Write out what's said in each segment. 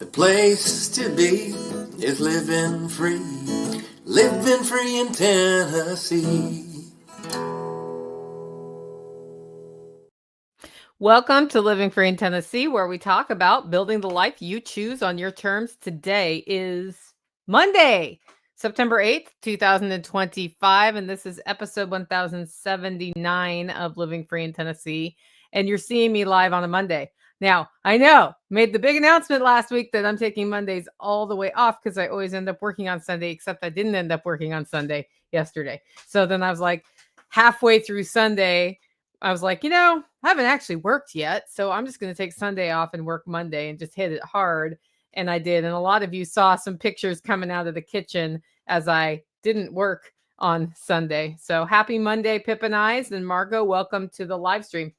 The place to be is living free in Tennessee. Welcome to Living Free in Tennessee, where we talk about building the life you choose on your terms. Today is Monday, September 8th, 2025, and this is episode 1079 of Living Free in Tennessee. And you're seeing me live on a Monday. Now, I know, made the big announcement last week that I'm taking Mondays all the way off because I always end up working on Sunday, except I didn't end up working on Sunday yesterday. So then I was like, halfway through Sunday, I was like, I haven't actually worked yet, so I'm just going to take Sunday off and work Monday and just hit it hard. And I did. And a lot of you saw some pictures coming out of the kitchen as I didn't work on Sunday. So happy Monday, Pip and Eyes. And Margot, welcome to the live stream.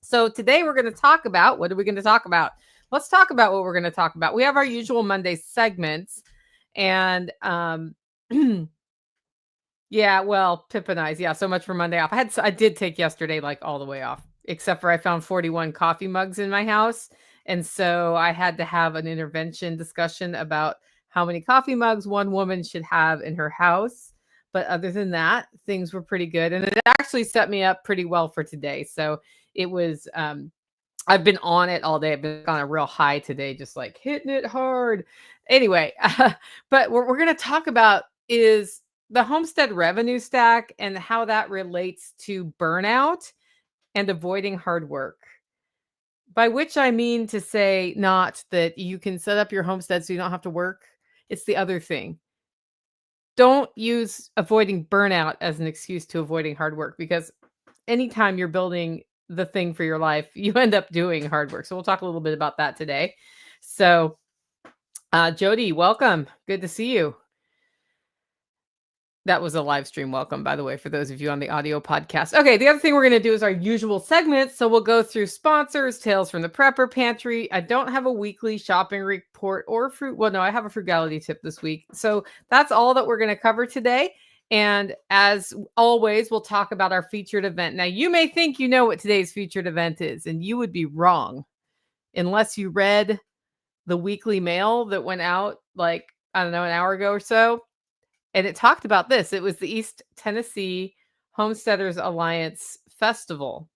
So today we're going to talk about, what are we going to talk about? Let's talk about what we're going to talk about. We have our usual Monday segments. And yeah, well, Pip and I's. Yeah, so much for Monday off. I did take yesterday like all the way off, except for I found 41 coffee mugs in my house. And so I had to have an intervention discussion about how many coffee mugs one woman should have in her house. But other than that, things were pretty good. And it actually set me up pretty well for today. So it was, I've been on it all day. I've been on a real high today, just like hitting it hard. Anyway, but what we're going to talk about is the homestead revenue stack and how that relates to burnout and avoiding hard work. By which I mean to say not that you can set up your homestead so you don't have to work. It's the other thing. Don't use avoiding burnout as an excuse to avoiding hard work, because anytime you're building the thing for your life, you end up doing hard work. So we'll talk a little bit about that today. So Jody, welcome. Good to see you. That was a live stream welcome, by the way, for those of you on the audio podcast. Okay, the other thing we're going to do is our usual segments. So we'll go through sponsors, tales from the prepper pantry. I don't have a weekly shopping report or fruit. Well, no, I have a frugality tip this week. So that's all that we're going to cover today. And as always, we'll talk about our featured event. Now, you may think you know what today's featured event is, and you would be wrong unless you read the weekly mail that went out like, I don't know, an hour ago or so. And it talked about this. It was the East Tennessee Homesteaders Alliance Festival.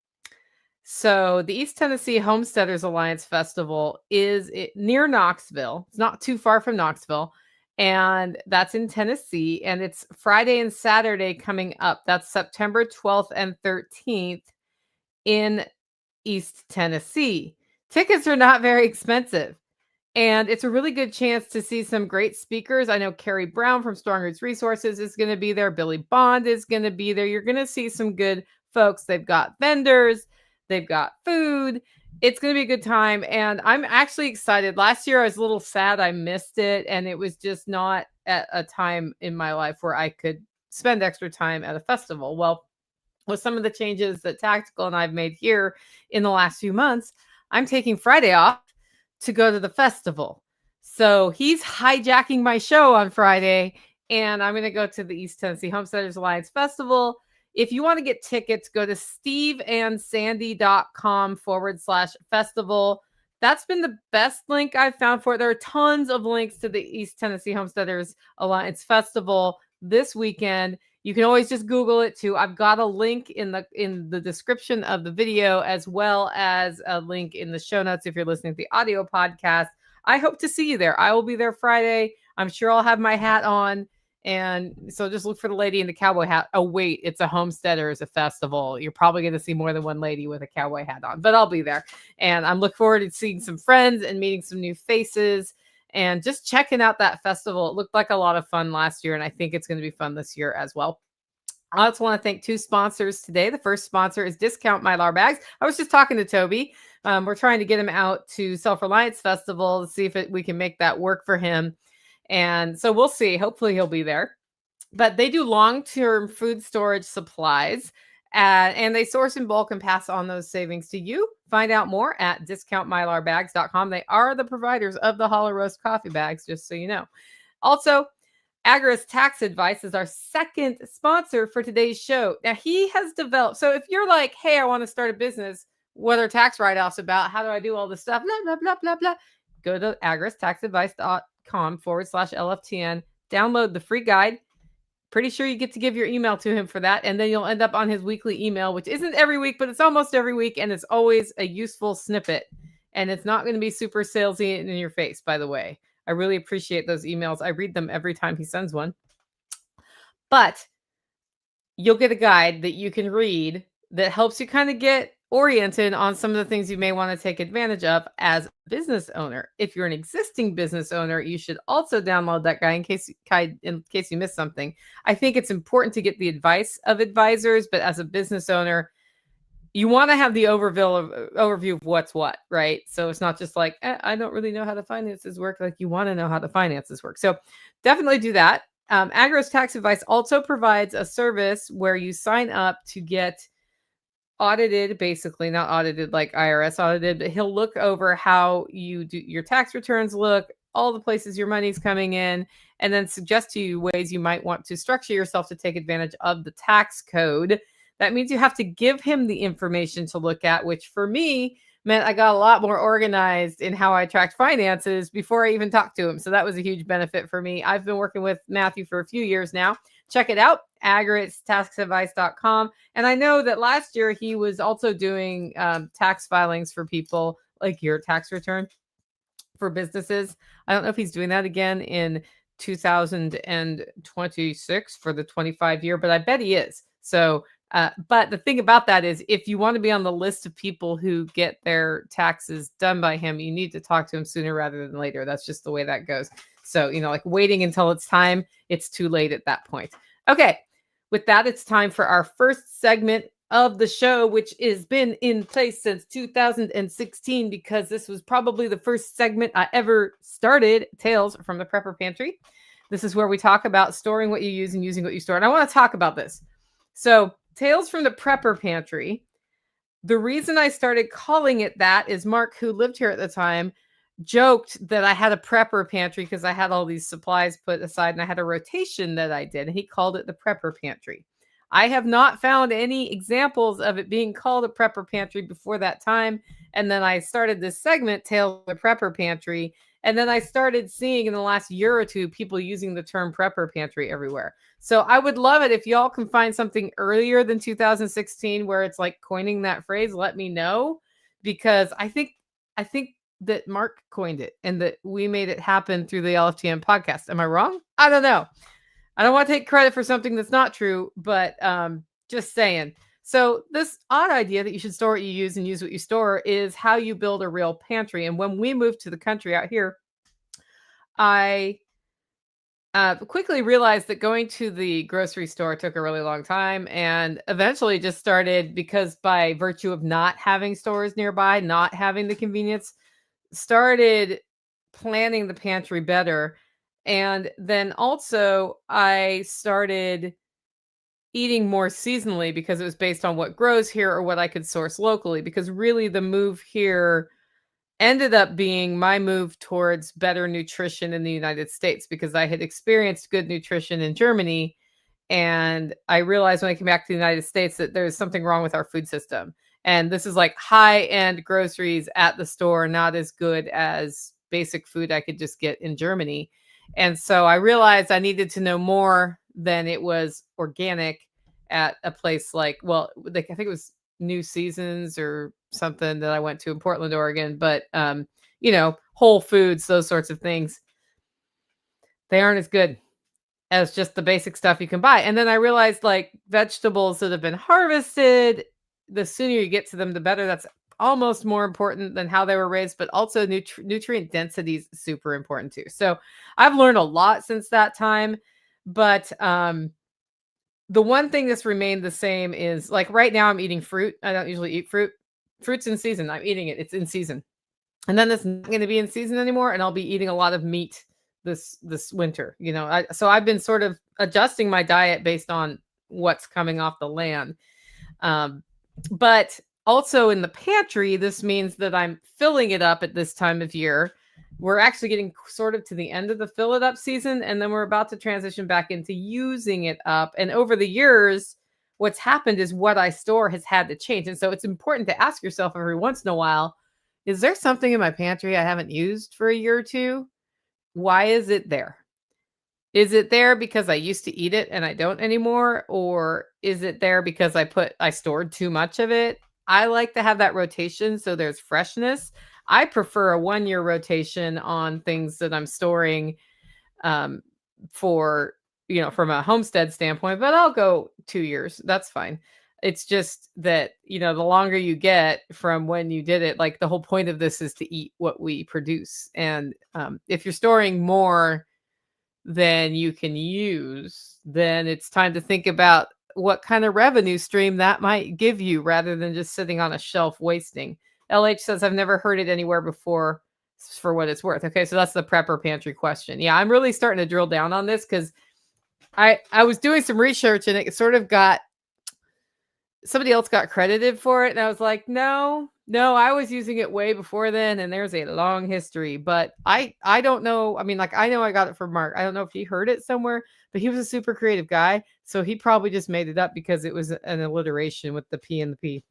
So the East Tennessee Homesteaders Alliance Festival is near Knoxville. It's not too far from Knoxville. And that's in Tennessee. And it's Friday and Saturday coming up. That's September 12th and 13th in East Tennessee. Tickets are not very expensive. And it's a really good chance to see some great speakers. I know Carrie Brown from Strong Roots Resources is going to be there. Billy Bond is going to be there. You're going to see some good folks. They've got vendors. They've got food. It's going to be a good time. And I'm actually excited. Last year, I was a little sad I missed it. And it was just not at a time in my life where I could spend extra time at a festival. Well, with some of the changes that Tactical and I've made here in the last few months, I'm taking Friday off to go to the festival. So he's hijacking my show on Friday, and I'm going to go to the East Tennessee Homesteaders Alliance Festival. If you want to get tickets, go to steveandsandy.com/festival. That's been the best link I've found for it. There are tons of links to the East Tennessee Homesteaders Alliance Festival this weekend. You can always just Google it too. I've got a link in the description of the video, as well as a link in the show notes if you're listening to the audio podcast. I hope to see you there. I will be there Friday. I'm sure I'll have my hat on. And so just look for the lady in the cowboy hat. Oh, wait, it's a homesteaders, a festival. You're probably going to see more than one lady with a cowboy hat on, but I'll be there. And I'm looking forward to seeing some friends and meeting some new faces and just checking out that festival. It looked like a lot of fun last year, and I think it's going to be fun this year as well. I also want to thank two sponsors today. The first sponsor is Discount Mylar Bags. I was just talking to Toby. We're trying to get him out to Self-Reliance Festival to see if we can make that work for him. And so we'll see. Hopefully he'll be there. But they do long-term food storage supplies, and they source in bulk and pass on those savings to you. Find out more at discountmylarbags.com. They are the providers of the Hollow Roast coffee bags, just so you know. Also, Agris Tax Advice is our second sponsor for today's show. Now, he has developed, so if you're like, hey, I want to start a business, what are tax write-offs about? How do I do all this stuff? Blah, blah, blah, blah, blah. go to agristaxadvice.com/LFTN, download the free guide. Pretty sure you get to give your email to him for that. And then you'll end up on his weekly email, which isn't every week, but it's almost every week. And it's always a useful snippet. And it's not going to be super salesy and in your face, by the way. I really appreciate those emails. I read them every time he sends one. But you'll get a guide that you can read that helps you kind of get oriented on some of the things you may want to take advantage of as a business owner. If you're an existing business owner, you should also download that guide in case you missed something. I think it's important to get the advice of advisors, but as a business owner, you want to have the overview of what's what, right? So it's not just like, I don't really know how the finances work. Like, you want to know how the finances work. So definitely do that. Agros Tax Advice also provides a service where you sign up to get audited, basically not audited like IRS audited, but he'll look over how you do your tax returns, look all the places your money's coming in, and then suggest to you ways you might want to structure yourself to take advantage of the tax code. That means you have to give him the information to look at, which for me meant I got a lot more organized in how I tracked finances before I even talked to him. So that was a huge benefit for me. I've been working with Matthew for a few years now. Check it out, agristaxadvice.com. And I know that last year he was also doing tax filings for people, like your tax return for businesses. I don't know if he's doing that again in 2026 for the 25 year, but I bet he is. So, but the thing about that is, if you want to be on the list of people who get their taxes done by him, you need to talk to him sooner rather than later. That's just the way that goes. So, like waiting until it's time, it's too late at that point. Okay. With that, it's time for our first segment of the show, which has been in place since 2016, because this was probably the first segment I ever started, Tales from the Prepper Pantry. This is where we talk about storing what you use and using what you store. And I want to talk about this. So, Tales from the Prepper Pantry. The reason I started calling it that is Mark, who lived here at the time, joked that I had a prepper pantry because I had all these supplies put aside and I had a rotation that I did. And he called it the prepper pantry. I have not found any examples of it being called a prepper pantry before that time. And then I started this segment, Tales of the Prepper Pantry. And then I started seeing in the last year or two people using the term prepper pantry everywhere. So I would love it if y'all can find something earlier than 2016 where it's like coining that phrase. Let me know, because I think that Mark coined it and that we made it happen through the LFTM podcast. Am I wrong? I don't know. I don't want to take credit for something that's not true, but just saying. So this odd idea that you should store what you use and use what you store is how you build a real pantry. And when we moved to the country out here, I quickly realized that going to the grocery store took a really long time, and eventually just started, because by virtue of not having stores nearby, not having the convenience, started planning the pantry better. And then also I started eating more seasonally because it was based on what grows here or what I could source locally, because really the move here ended up being my move towards better nutrition in the United States, because I had experienced good nutrition in Germany. And I realized when I came back to the United States that there's something wrong with our food system. And this is like high-end groceries at the store, not as good as basic food I could just get in Germany. And so I realized I needed to know more than it was organic at a place like, I think it was New Seasons or something that I went to in Portland, Oregon. But, Whole Foods, those sorts of things, they aren't as good as just the basic stuff you can buy. And then I realized, like, vegetables that have been harvested, the sooner you get to them, the better. That's almost more important than how they were raised, but also nutrient density is super important too. So I've learned a lot since that time. But the one thing that's remained the same is, like, right now I'm eating fruit. I don't usually eat fruit. Fruit's in season. I'm eating it. It's in season. And then it's not going to be in season anymore. And I'll be eating a lot of meat this winter. So I've been sort of adjusting my diet based on what's coming off the land. But also in the pantry, this means that I'm filling it up at this time of year. We're actually getting sort of to the end of the fill it up season, and then we're about to transition back into using it up. And over the years, what's happened is what I store has had to change. And so it's important to ask yourself every once in a while, Is there something in my pantry I haven't used for a year or two? Why is it there? Is it there because I used to eat it and I don't anymore? Or is it there because I stored too much of it? I like to have that rotation so there's freshness. I prefer a 1-year rotation on things that I'm storing um, for, from a homestead standpoint, but I'll go 2 years. That's fine. It's just that, the longer you get from when you did it, like the whole point of this is to eat what we produce. And if you're storing more than you can use, then it's time to think about what kind of revenue stream that might give you rather than just sitting on a shelf wasting. LH says, I've never heard it anywhere before for what it's worth. Okay, so that's the prepper pantry question. Yeah, I'm really starting to drill down on this because I was doing some research and it sort of got somebody else got credited for it. And I was like, no, I was using it way before then. And there's a long history, but I don't know. I mean, like, I know I got it from Mark. I don't know if he heard it somewhere, but he was a super creative guy. So he probably just made it up because it was an alliteration with the P and the P.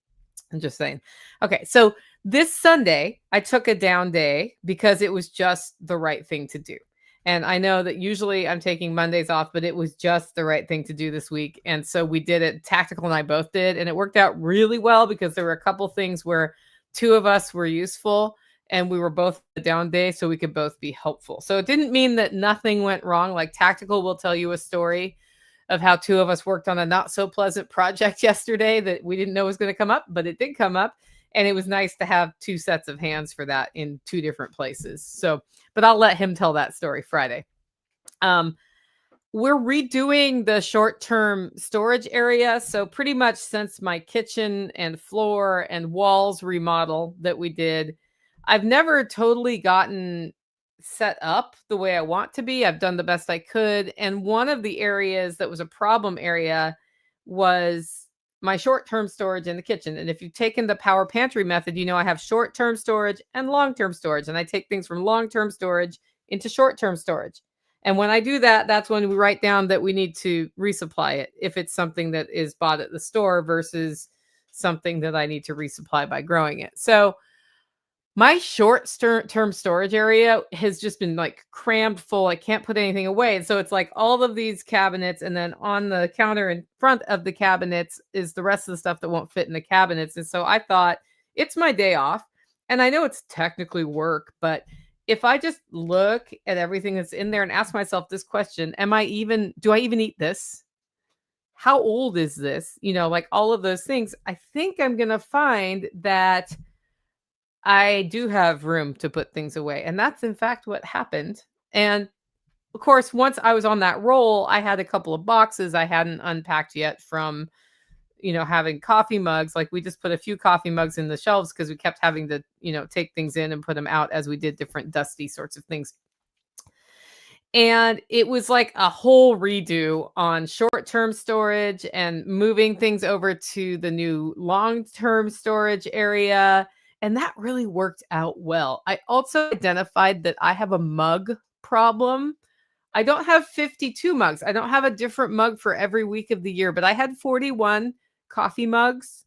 I'm just saying. Okay. So this Sunday, I took a down day because it was just the right thing to do. And I know that usually I'm taking Mondays off, but it was just the right thing to do this week. And so we did it. Tactical and I both did. And it worked out really well because there were a couple things where two of us were useful and we were both a down day. So we could both be helpful. So it didn't mean that nothing went wrong. Like Tactical will tell you a story of how two of us worked on a not so pleasant project yesterday that we didn't know was going to come up, but it did come up. And it was nice to have two sets of hands for that in two different places. So, but I'll let him tell that story Friday. We're redoing the short-term storage area. So pretty much since my kitchen and floor and walls remodel that we did, I've never totally gotten set up the way I want to be. I've done the best I could. And one of the areas that was a problem area was my short-term storage in the kitchen. And if you've taken the power pantry method, I have short-term storage and long-term storage. And I take things from long-term storage into short-term storage. And when I do that, that's when we write down that we need to resupply it if it's something that is bought at the store versus something that I need to resupply by growing it. So my short-term storage area has just been like crammed full. I can't put anything away. And so it's like all of these cabinets, and then on the counter in front of the cabinets is the rest of the stuff that won't fit in the cabinets. And so I thought, it's my day off. And I know it's technically work, but if I just look at everything that's in there and ask myself this question, do I even eat this? How old is this? Like all of those things, I think I'm going to find that I do have room to put things away. And that's in fact what happened. And of course, once I was on that roll, I had a couple of boxes I hadn't unpacked yet from, having coffee mugs. Like we just put a few coffee mugs in the shelves because we kept having to, take things in and put them out as we did different dusty sorts of things. And it was like a whole redo on short-term storage and moving things over to the new long-term storage area. And that really worked out well. I also identified that I have a mug problem. I don't have 52 mugs. I don't have a different mug for every week of the year, but I had 41 coffee mugs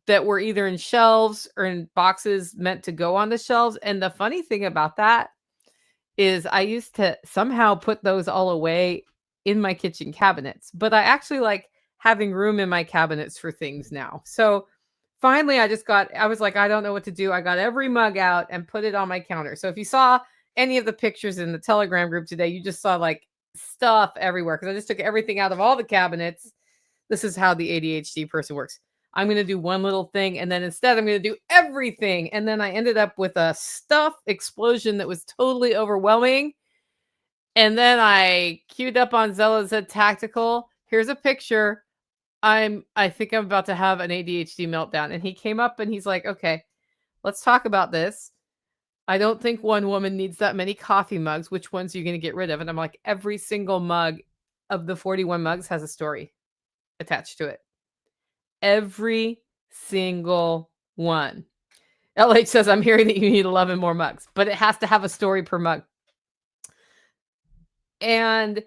that were either in shelves or in boxes meant to go on the shelves. And the funny thing about that is I used to somehow put those all away in my kitchen cabinets, but I actually like having room in my cabinets for things now. So finally, I was like, I don't know what to do. I got every mug out and put it on my counter. So if you saw any of the pictures in the Telegram group today, you just saw like stuff everywhere because I just took everything out of all the cabinets. This is how the ADHD person works. I'm going to do one little thing and then instead I'm going to do everything. And then I ended up with a stuff explosion that was totally overwhelming. And then I queued up on Zella, said Tactical. Here's a picture. I think I'm about to have an ADHD meltdown. And he came up and he's like, okay, let's talk about this. I don't think one woman needs that many coffee mugs. Which ones are you going to get rid of? And I'm like, every single mug of the 41 mugs has a story attached to it. Every single one. LH says, I'm hearing that you need 11 more mugs, but it has to have a story per mug. And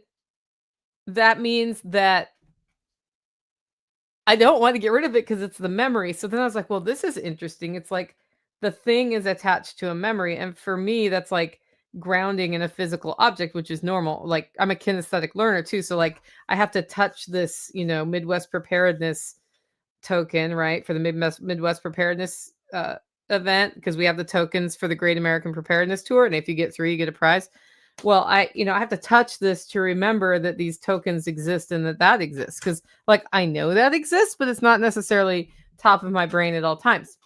that means that I don't want to get rid of it because it's the memory. So then I was like, well, this is interesting. It's like the thing is attached to a memory. And for me, that's like grounding in a physical object, which is normal. Like I'm a kinesthetic learner too. So like I have to touch this, Midwest preparedness token, right? For the Midwest preparedness event, because we have the tokens for the Great American Preparedness Tour. And if you get 3, you get a prize. Well, I have to touch this to remember that these tokens exist and that exists. Because like I know that exists, but it's not necessarily top of my brain at all times.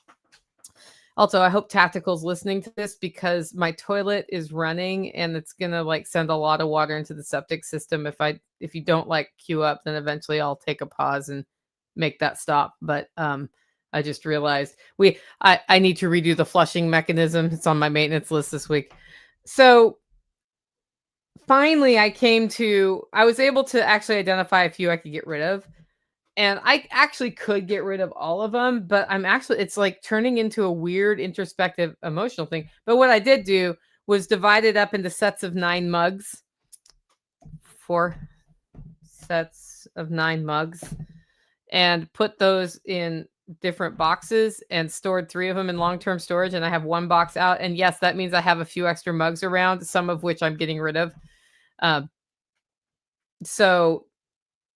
Also, I hope Tactical's listening to this because my toilet is running and it's gonna like send a lot of water into the septic system. If you don't like queue up, then eventually I'll take a pause and make that stop. But I just realized I need to redo the flushing mechanism. It's on my maintenance list this week. So finally I was able to actually identify a few I could get rid of. And I actually could get rid of all of them, but it's like turning into a weird introspective emotional thing. But what I did do was divide it up into sets of 9 mugs, 4 sets of 9 mugs, and put those in different boxes and stored 3 of them in long-term storage. And I have 1 box out. And yes, that means I have a few extra mugs around, some of which I'm getting rid of. So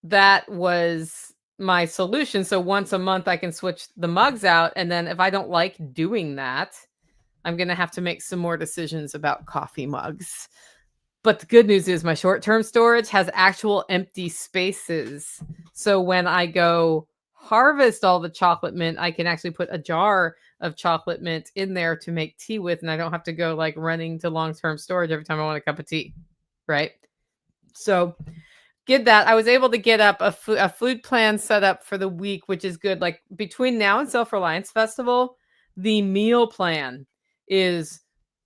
that was my solution. So once a month I can switch the mugs out. And then if I don't like doing that, I'm going to have to make some more decisions about coffee mugs. But the good news is my short-term storage has actual empty spaces. So when I go harvest all the chocolate mint, I can actually put a jar of chocolate mint in there to make tea with. And I don't have to go like running to long-term storage every time I want a cup of tea. Right. So get that. I was able to get up a food plan set up for the week, which is good. Like between now and Self-Reliance Festival, the meal plan is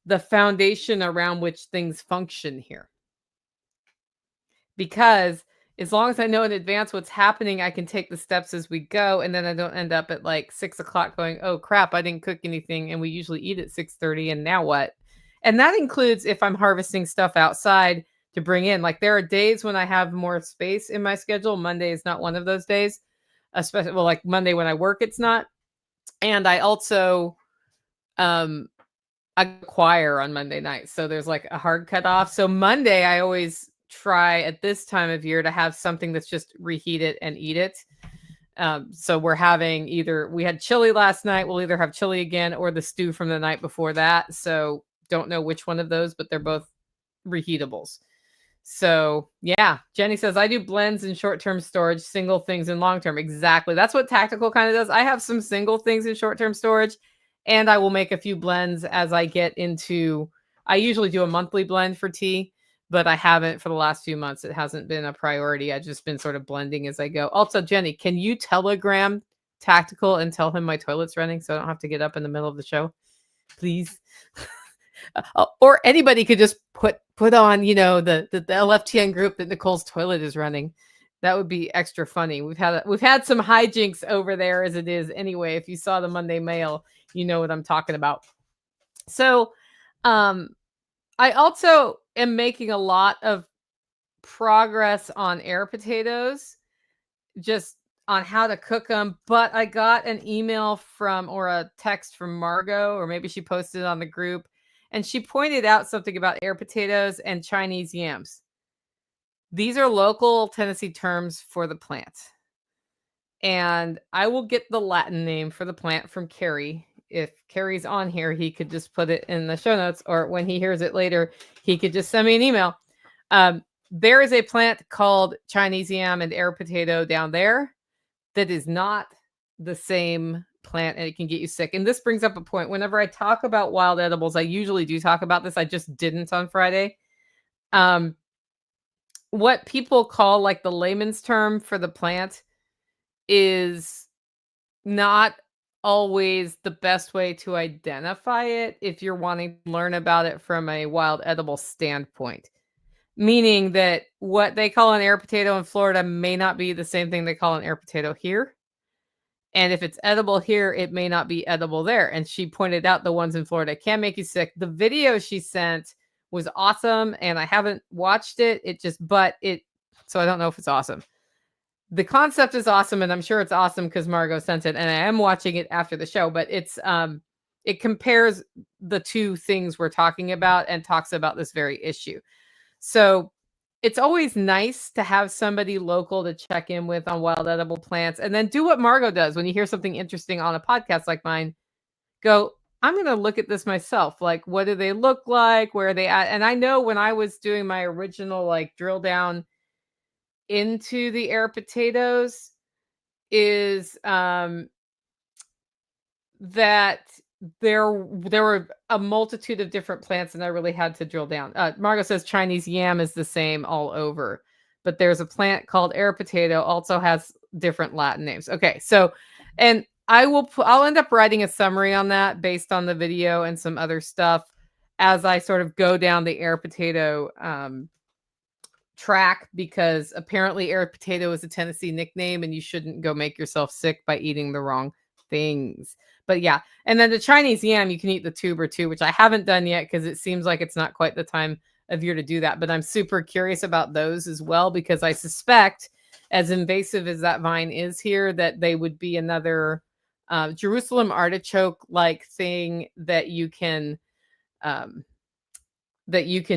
the foundation around which things function here. Because as long as I know in advance what's happening, I can take the steps as we go. And then I don't end up at like 6 o'clock going, oh crap, I didn't cook anything. And we usually eat at 6:30. And now what? And that includes if I'm harvesting stuff outside to bring in. Like there are days when I have more space in my schedule. Monday is not one of those days, especially like Monday when I work, it's not. And I also I choir on Monday night. So there's like a hard cutoff. So Monday I always try at this time of year to have something that's just reheat it and eat it. So we're having we had chili last night. We'll either have chili again or the stew from the night before that. So don't know which one of those, but they're both reheatables. So yeah, Jenny says, I do blends in short-term storage, single things in long-term. Exactly. That's what Tactical kind of does. I have some single things in short-term storage, and I will make a few blends as I get into, I usually do a monthly blend for tea, but I haven't for the last few months. It hasn't been a priority. I've just been sort of blending as I go. Also, Jenny, can you telegram Tactical and tell him my toilet's running so I don't have to get up in the middle of the show? Please. Or anybody could just put on, the LFTN group that Nicole's toilet is running. That would be extra funny. We've had some hijinks over there as it is anyway. If you saw the Monday mail, you know what I'm talking about. So, I also am making a lot of progress on air potatoes, just on how to cook them. But I got an email or a text from Margot, or maybe she posted it on the group. And she pointed out something about air potatoes and Chinese yams. These are local Tennessee terms for the plant. And I will get the Latin name for the plant from Carrie. If Carrie's on here, he could just put it in the show notes, or when he hears it later, he could just send me an email. There is a plant called Chinese yam and air potato down there that is not the same plant, and it can get you sick. And this brings up a point. Whenever I talk about wild edibles, I usually do talk about this. I just didn't on Friday. What people call like the layman's term for the plant is not always the best way to identify it if you're wanting to learn about it from a wild edible standpoint. Meaning that what they call an air potato in Florida may not be the same thing they call an air potato here. And if it's edible here, it may not be edible there. And she pointed out the ones in Florida can make you sick. The video she sent was awesome, and I haven't watched it. So I don't know if it's awesome. The concept is awesome, and I'm sure it's awesome because Margot sent it, and I am watching it after the show. But it's it compares the two things we're talking about and talks about this very issue. So it's always nice to have somebody local to check in with on wild edible plants, and then do what Margot does when you hear something interesting on a podcast like mine. Go, I'm going to look at this myself. Like, what do they look like? Where are they at? And I know when I was doing my original like drill down into the air potatoes is that there were a multitude of different plants, and I really had to drill down. Margot says Chinese yam is the same all over, but there's a plant called air potato, also has different Latin names. Okay, so, and I'll end up writing a summary on that based on the video and some other stuff as I sort of go down the air potato track, because apparently air potato is a Tennessee nickname and you shouldn't go make yourself sick by eating the wrong things. But yeah, and then the Chinese yam, you can eat the tuber too, which I haven't done yet because it seems like it's not quite the time of year to do that. But I'm super curious about those as well, because I suspect, as invasive as that vine is here, that they would be another Jerusalem artichoke like thing that you can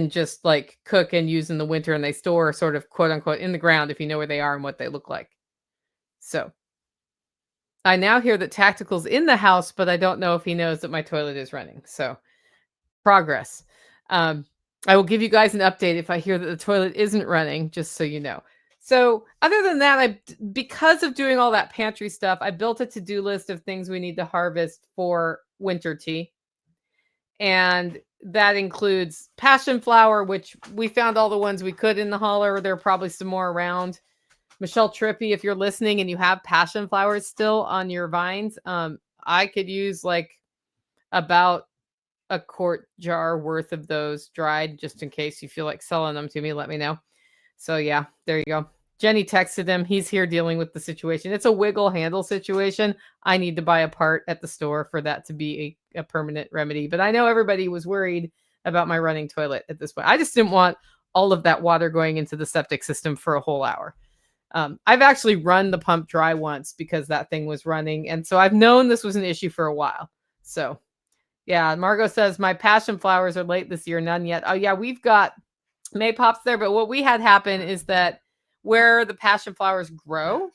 just like cook and use in the winter, and they store sort of quote unquote in the ground if you know where they are and what they look like. So I now hear that Tactical's in the house, but I don't know if he knows that my toilet is running. So progress. I will give you guys an update if I hear that the toilet isn't running, just so you know. So other than that, because of doing all that pantry stuff, I built a to-do list of things we need to harvest for winter tea. And that includes passion flower, which we found all the ones we could in the holler. There are probably some more around. Michelle Trippy, if you're listening and you have passion flowers still on your vines, I could use like about a quart jar worth of those dried, just in case you feel like selling them to me. Let me know. So yeah, there you go. Jenny texted him. He's here dealing with the situation. It's a wiggle handle situation. I need to buy a part at the store for that to be a permanent remedy. But I know everybody was worried about my running toilet at this point. I just didn't want all of that water going into the septic system for a whole hour. I've actually run the pump dry once because that thing was running. And so I've known this was an issue for a while. So yeah, Margot says my passion flowers are late this year. None yet. Oh yeah, we've got maypops there. But what we had happen is that where the passion flowers grow,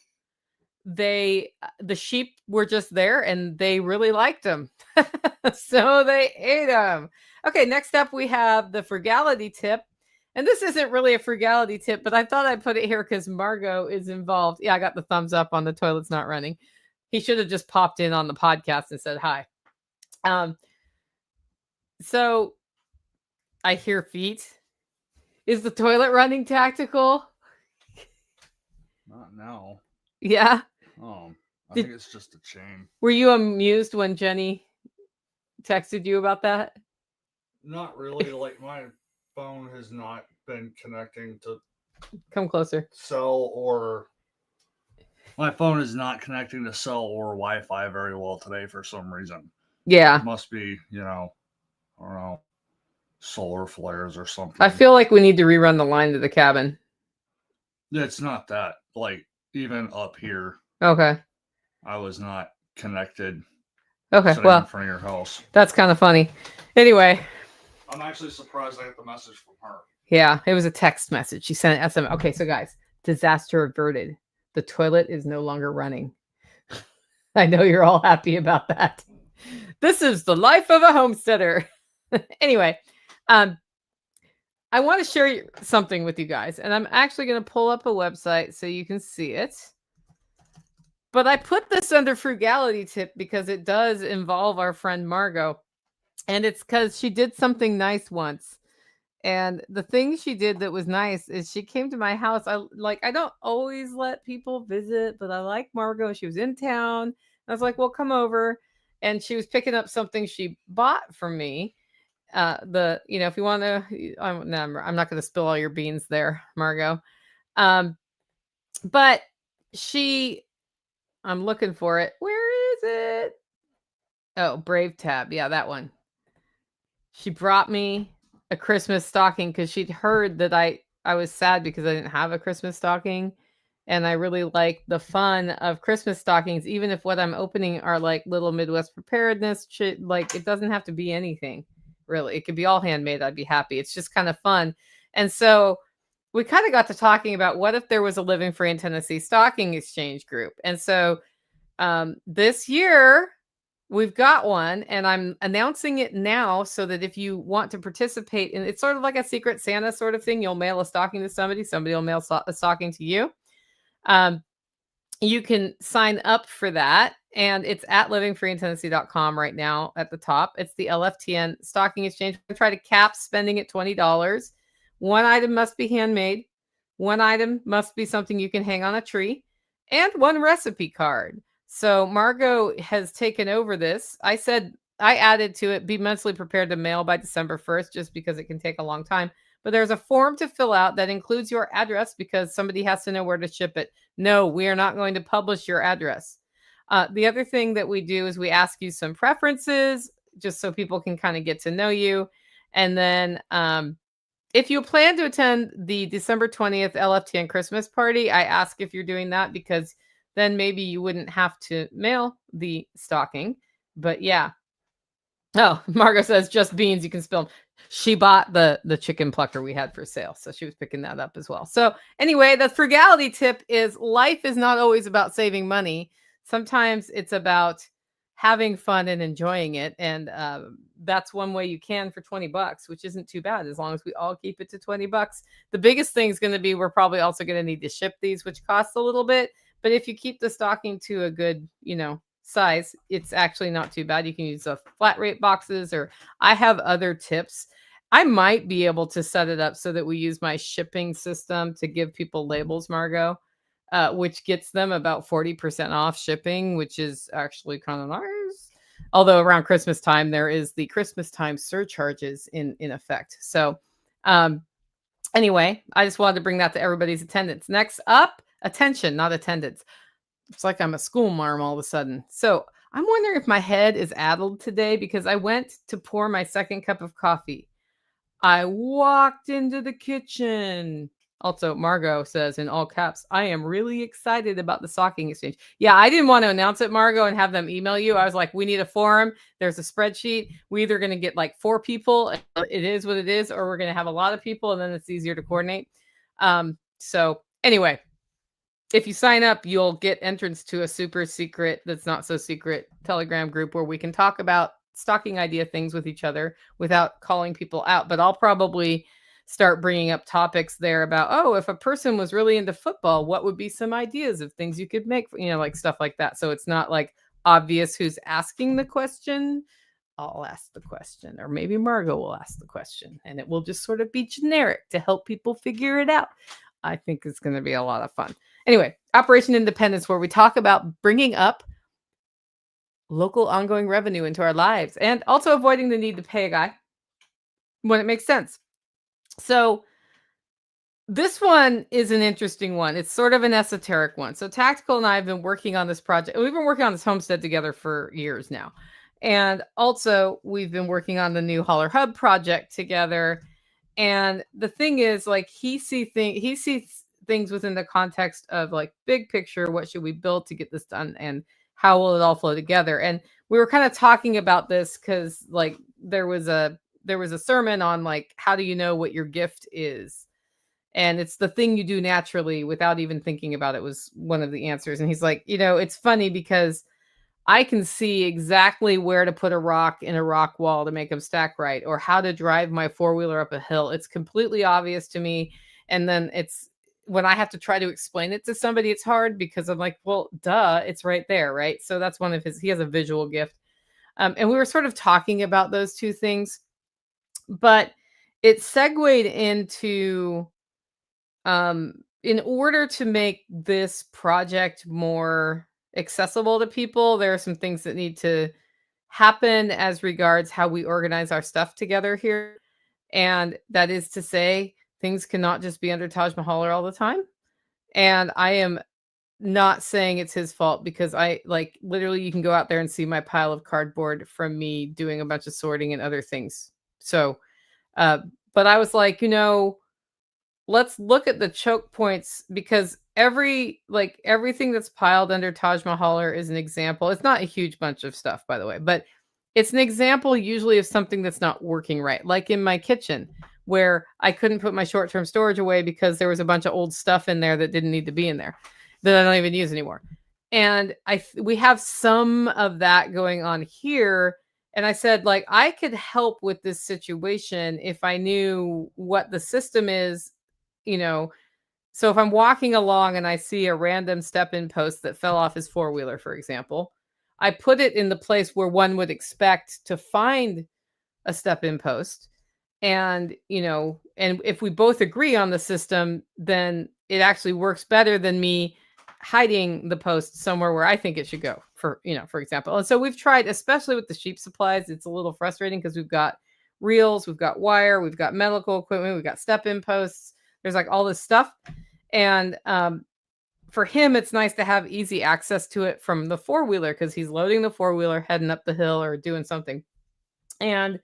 the sheep were just there and they really liked them. So they ate them. Okay, next up we have the frugality tip. And this isn't really a frugality tip, but I thought I'd put it here because Margot is involved. Yeah, I got the thumbs up on the toilet's not running. He should have just popped in on the podcast and said hi. So I hear feet. Is the toilet running, Tactical? Not now. Yeah. I think it's just a chain. Were you amused when Jenny texted you about that? Not really. Like my phone has not been connecting to come clear cell or my phone is not connecting to cell or Wi-Fi very well today for some reason. Yeah. It must be, I don't know, solar flares or something. I feel like we need to rerun the line to the cabin. It's not that. Like, even up here. Okay. I was not connected. Okay, well, in front of your house. That's kind of funny. Anyway. I'm actually surprised I got the message from her. Yeah, it was a text message. She sent an SMS. Okay, so guys, disaster averted. The toilet is no longer running. I know you're all happy about that. This is the life of a homesteader. Anyway, I want to share something with you guys, and I'm actually going to pull up a website so you can see it. But I put this under frugality tip because it does involve our friend Margot. And it's because she did something nice once. And the thing she did that was nice is she came to my house. I don't always let people visit, but I like Margot. She was in town. I was like, well, come over. And she was picking up something she bought from me. If you want to, I'm not going to spill all your beans there, Margot. But I'm looking for it. Where is it? Oh, Brave Tab. Yeah, that one. She brought me a Christmas stocking because she'd heard that I was sad because I didn't have a Christmas stocking. And I really like the fun of Christmas stockings, even if what I'm opening are like little Midwest preparedness shit. Like, it doesn't have to be anything, really. It could be all handmade. I'd be happy. It's just kind of fun. And so we kind of got to talking about what if there was a Living Free in Tennessee stocking exchange group. And so this year we've got one, and I'm announcing it now so that if you want to participate, and it's sort of like a Secret Santa sort of thing, you'll mail a stocking to somebody will mail a stocking to you. You can sign up for that, and it's at livingfreeintennessee.com right now at the top. It's the LFTN stocking exchange. We try to cap spending at $20. One item must be handmade. One item must be something you can hang on a tree, and one recipe card. So Margot has taken over this. I said I added to it, be mentally prepared to mail by December 1st, just because it can take a long time. But there's a form to fill out that includes your address because somebody has to know where to ship it. No, we are not going to publish your address. The other thing that we do is we ask you some preferences just so people can kind of get to know you. And then if you plan to attend the December 20th LFTN Christmas party, I ask if you're doing that because then maybe you wouldn't have to mail the stocking. But yeah. Oh, Margot says just beans, you can spill them. She bought the chicken plucker we had for sale, so she was picking that up as well. So anyway, the frugality tip is life is not always about saving money. Sometimes it's about having fun and enjoying it, and that's one way you can for $20, which isn't too bad as long as we all keep it to $20. The biggest thing is going to be we're probably also going to need to ship these, which costs a little bit. But if you keep the stocking to a good, size, it's actually not too bad. You can use the flat rate boxes, or I have other tips. I might be able to set it up so that we use my shipping system to give people labels, Margot, which gets them about 40% off shipping, which is actually kind of nice. Although around Christmas time, there is the Christmas time surcharges in effect. So anyway, I just wanted to bring that to everybody's attendance. Next up, attention, not attendance. It's like I'm a school marm all of a sudden. So I'm wondering if my head is addled today because I went to pour my second cup of coffee. I walked into the kitchen. Also, Margot says in all caps, I am really excited about the stocking exchange. Yeah, I didn't want to announce it, Margot, and have them email you. I was like, we need a forum. There's a spreadsheet. We're either going to get like 4 people. It is what it is, or we're going to have a lot of people, and then it's easier to coordinate. So anyway, if you sign up, you'll get entrance to a super secret, that's not so secret Telegram group where we can talk about stocking idea things with each other without calling people out. But I'll probably start bringing up topics there about, if a person was really into football, what would be some ideas of things you could make, like stuff like that. So it's not like obvious who's asking the question. I'll ask the question, or maybe Margot will ask the question, and it will just sort of be generic to help people figure it out. I think it's going to be a lot of fun. Anyway, Operation Independence, where we talk about bringing up local ongoing revenue into our lives and also avoiding the need to pay a guy when it makes sense. So this one is an interesting one. It's sort of an esoteric one. So Tactical and I have been working on this project. We've been working on this homestead together for years now. And also we've been working on the new Holler Hub project together. And the thing is, like, he sees things within the context of like big picture, what should we build to get this done, and how will it all flow together? And we were kind of talking about this because like there was a sermon on like, how do you know what your gift is? And it's the thing you do naturally without even thinking about it, was one of the answers. And he's like, it's funny because I can see exactly where to put a rock in a rock wall to make them stack right, or how to drive my 4-wheeler up a hill. It's completely obvious to me. And then it's when I have to try to explain it to somebody, it's hard because I'm like, well, duh, it's right there, right? So that's one of he has a visual gift. And we were sort of talking about those two things, but it segued into, in order to make this project more accessible to people, there are some things that need to happen as regards how we organize our stuff together here. And that is to say, things cannot just be under Taj Mahal all the time. And I am not saying it's his fault, because I like literally you can go out there and see my pile of cardboard from me doing a bunch of sorting and other things. So, but I was like, let's look at the choke points, because everything that's piled under Taj Mahal is an example. It's not a huge bunch of stuff, by the way, but it's an example usually of something that's not working right. Like in my kitchen, where I couldn't put my short-term storage away because there was a bunch of old stuff in there that didn't need to be in there that I don't even use anymore. And we have some of that going on here. And I said, like, I could help with this situation if I knew what the system is, you know. So if I'm walking along and I see a random step-in post that fell off his four-wheeler, for example, I put it in the place where one would expect to find a step-in post. And, and if we both agree on the system, then it actually works better than me hiding the post somewhere where I think it should go, for example. And so we've tried, especially with the sheep supplies, it's a little frustrating because we've got reels, we've got wire, we've got medical equipment, we've got step-in posts. There's like all this stuff. And for him, it's nice to have easy access to it from the four-wheeler because he's loading the four-wheeler, heading up the hill or doing something. And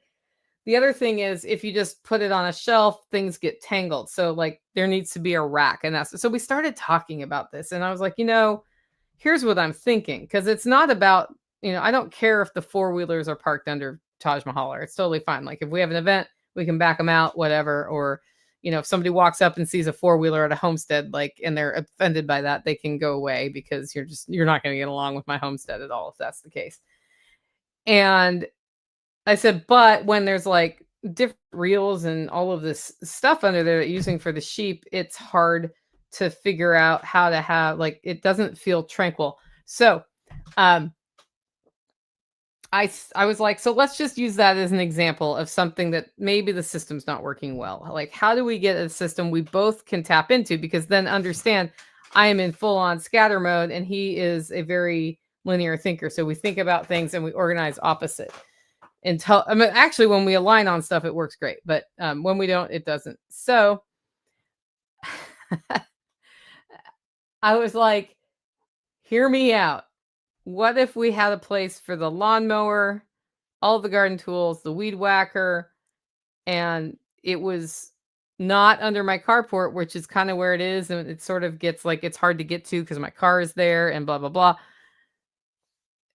the other thing is, if you just put it on a shelf, things get tangled. So like there needs to be a rack. And so we started talking about this. And I was like, here's what I'm thinking. Because it's not about, I don't care if the four-wheelers are parked under Taj Mahal. It's totally fine. Like if we have an event, we can back them out, whatever. Or, if somebody walks up and sees a four-wheeler at a homestead, and they're offended by that, they can go away because you're not going to get along with my homestead at all if that's the case. And I said, but when there's like different reels and all of this stuff under there that you're using for the sheep, it's hard to figure out how to have, it doesn't feel tranquil. So I was like, so let's just use that as an example of something that maybe the system's not working well. Like, how do we get a system we both can tap into? Because then understand, I am in full on scatter mode and he is a very linear thinker. So we think about things and we organize opposite. Actually, when we align on stuff, it works great. But when we don't, it doesn't. So I was like, hear me out. What if we had a place for the lawnmower, all the garden tools, the weed whacker, and it was not under my carport, which is kind of where it is. And it sort of gets like, it's hard to get to because my car is there and blah, blah, blah.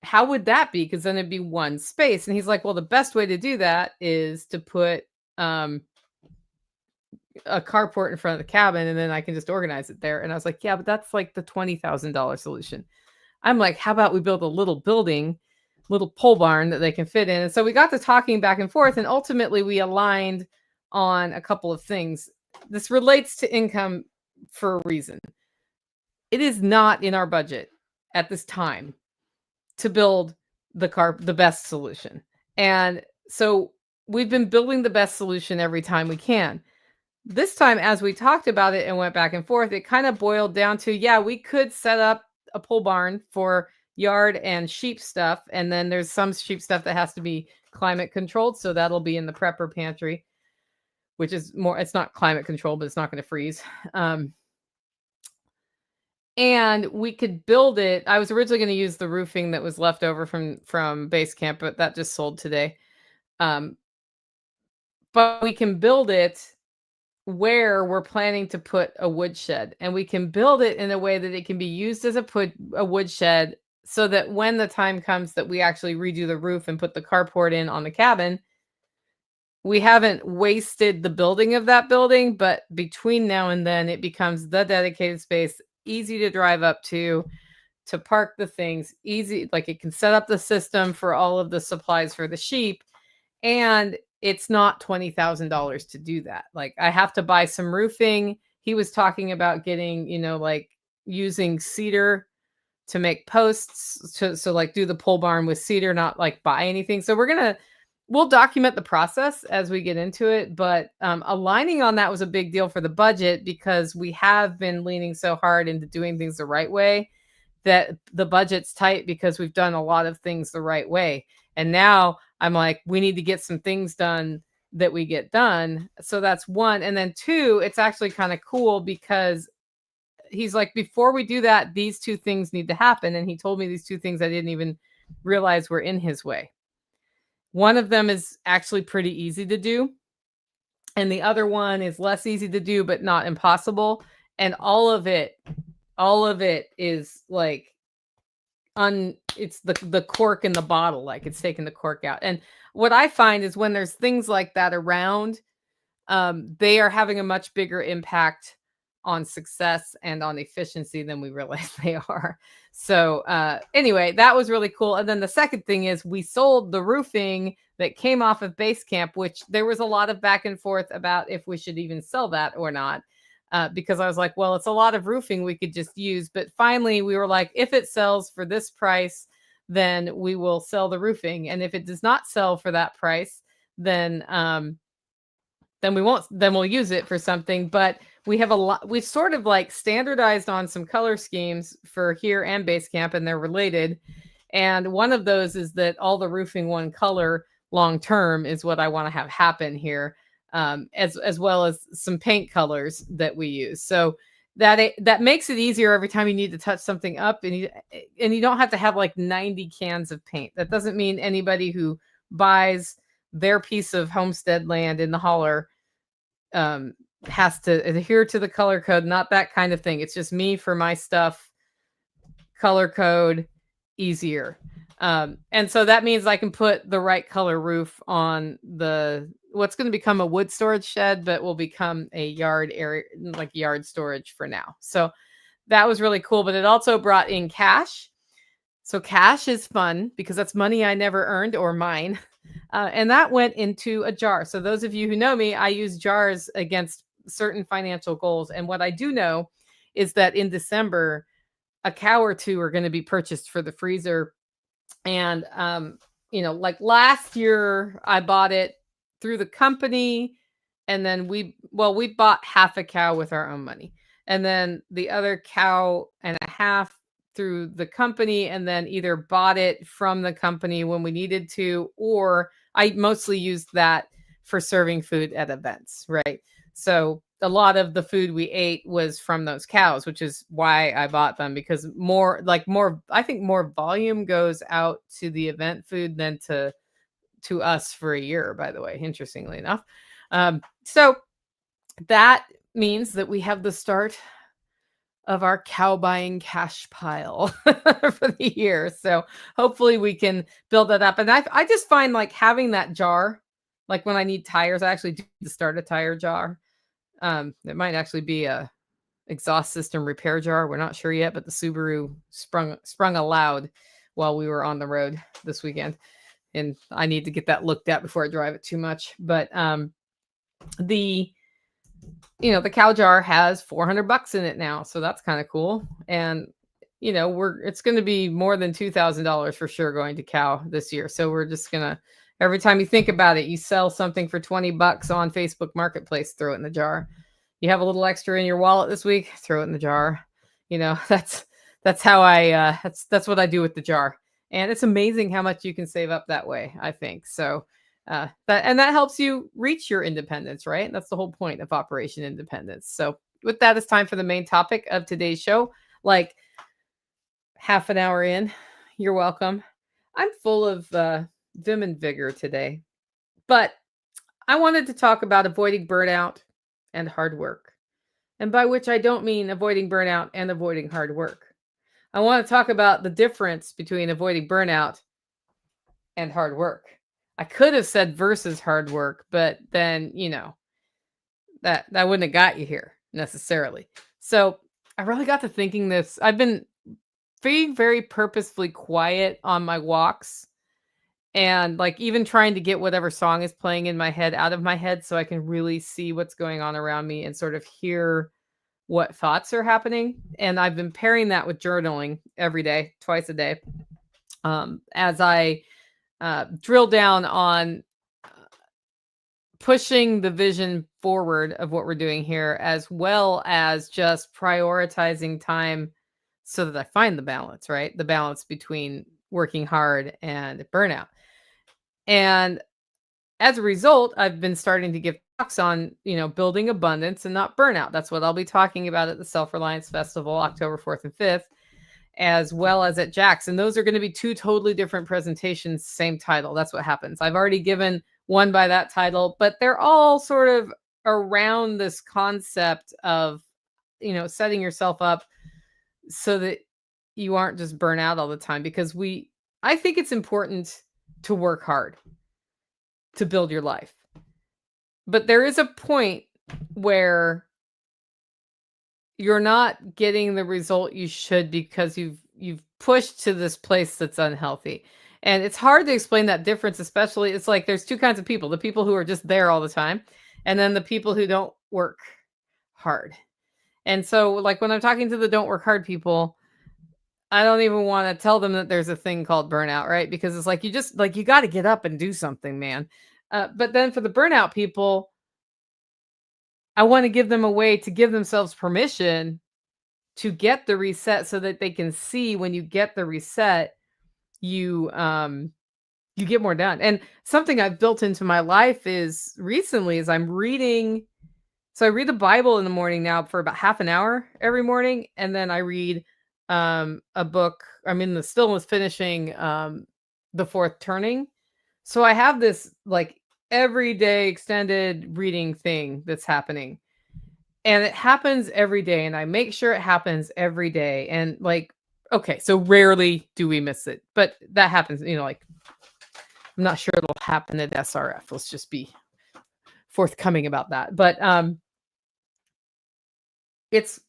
How would that be? Because then it'd be one space. And he's like, well, the best way to do that is to put a carport in front of the cabin and then I can just organize it there. And I was like, yeah, but that's like the $20,000 solution. I'm like, how about we build a little building, little pole barn that they can fit in? And so we got to talking back and forth, and ultimately we aligned on a couple of things. This relates to income for a reason. It is not in our budget at this time to build the best solution. And so we've been building the best solution every time we can. This time, as we talked about it and went back and forth, it kind of boiled down to, yeah, we could set up a pole barn for yard and sheep stuff. And then there's some sheep stuff that has to be climate controlled. So that'll be in the prepper pantry, which is more, it's not climate controlled, but it's not going to freeze. And we could build it. I was originally going to use the roofing that was left over from base camp, but that just sold today. But we can build it where we're planning to put a woodshed, and we can build it in a way that it can be used as a woodshed, so that when the time comes that we actually redo the roof and put the carport in on the cabin, we haven't wasted the building of that building, but between now and then it becomes the dedicated space, easy to drive up to park the things, easy, like it can set up the system for all of the supplies for the sheep, and it's not $20,000 to do that. Like I have to buy some roofing. He was talking about getting, like using cedar to make posts so like do the pole barn with cedar, not like buy anything. So we'll document the process as we get into it, but aligning on that was a big deal for the budget because we have been leaning so hard into doing things the right way that the budget's tight because we've done a lot of things the right way. And now I'm like, we need to get some things done that we get done. So that's one. And then two, it's actually kind of cool because he's like, before we do that, these two things need to happen. And he told me these two things I didn't even realize were in his way. One of them is actually pretty easy to do. and the other one is less easy to do, but not impossible. And all of it is like it's the cork in the bottle, like it's taking the cork out. And what I find is when there's things like that around, they are having a much bigger impact on success and on efficiency than we realize they are. So anyway, that was really cool. And then the second thing is we sold the roofing that came off of base camp, which there was a lot of back and forth about if we should even sell that or not. Because I was like, well, it's a lot of roofing we could just use. But finally, we were like, if it sells for this price, then we will sell the roofing. And if it does not sell for that price, then we won't. Then we'll use it for something. But we have a lot. We've sort of like standardized on some color schemes for here and base camp, and they're related. And one of those is that all the roofing one color long term is what I want to have happen here. As well as some paint colors that we use. So that makes it easier every time you need to touch something up, and you don't have to have like 90 cans of paint. That doesn't mean anybody who buys their piece of homestead land in the holler has to adhere to the color code. Not that kind of thing. It's just me for my stuff, color code, easier. And so that means I can put the right color roof on what's going to become a wood storage shed, but will become a yard area, like yard storage for now. So that was really cool, but it also brought in cash. So cash is fun because that's money I never earned or mine. And that went into a jar. So those of you who know me, I use jars against certain financial goals. And what I do know is that in December, a cow or two are going to be purchased for the freezer. And, like last year I bought it through the company, and then we bought half a cow with our own money, and then the other cow and a half through the company, and then either bought it from the company when we needed to, or I mostly used that for serving food at events, right? So a lot of the food we ate was from those cows, which is why I bought them, because I think more volume goes out to the event food than to us for a year, by the way, interestingly enough. So that means that we have the start of our cow buying cash pile for the year. So hopefully we can build that up. And I just find like having that jar, like when I need tires, I actually do start a tire jar. It might actually be a exhaust system repair jar. We're not sure yet, but the Subaru sprung a loud while we were on the road this weekend. And I need to get that looked at before I drive it too much. But the cow jar has $400 in it now. So that's kind of cool. And, it's going to be more than $2,000 for sure going to cow this year. So we're just going to, every time you think about it, you sell something for $20 on Facebook Marketplace, throw it in the jar. You have a little extra in your wallet this week, throw it in the jar. That's how that's what I do with the jar. And it's amazing how much you can save up that way, I think. So that helps you reach your independence, right? That's the whole point of Operation Independence. So with that, it's time for the main topic of today's show. Like half an hour in, you're welcome. I'm full of vim and vigor today, but I wanted to talk about avoiding burnout and hard work. And by which I don't mean avoiding burnout and avoiding hard work. I want to talk about the difference between avoiding burnout and hard work. I could have said versus hard work, but then, that wouldn't have got you here necessarily. So I really got to thinking this. I've been being very purposefully quiet on my walks, and like even trying to get whatever song is playing in my head out of my head so I can really see what's going on around me and sort of hear what thoughts are happening. And I've been pairing that with journaling every day, twice a day, as I drill down on pushing the vision forward of what we're doing here, as well as just prioritizing time so that I find the balance, right? The balance between working hard and burnout. And as a result, I've been starting to give talks on, building abundance and not burnout. That's what I'll be talking about at the Self-Reliance Festival, October 4th and 5th, as well as at Jack's. And those are going to be two totally different presentations, same title. That's what happens. I've already given one by that title, but they're all sort of around this concept of, setting yourself up so that you aren't just burnt out all the time, because I think it's important to work hard to build your life. But there is a point where you're not getting the result you should because you've pushed to this place that's unhealthy. And it's hard to explain that difference, especially it's like there's two kinds of people, the people who are just there all the time, and then the people who don't work hard. And so like when I'm talking to the don't work hard people, I don't even want to tell them that there's a thing called burnout, right? Because it's like you got to get up and do something, man. But then for the burnout people, I want to give them a way to give themselves permission to get the reset so that they can see when you get the reset, you get more done. And something I've built into my life is recently is I'm reading. So I read the Bible in the morning now for about half an hour every morning. And then I read a book. Still was finishing The Fourth Turning. So I have this like everyday extended reading thing that's happening. And it happens every day. And I make sure it happens every day. And like, okay, so rarely do we miss it. But that happens, like, I'm not sure it'll happen at SRF. Let's just be forthcoming about that. But it's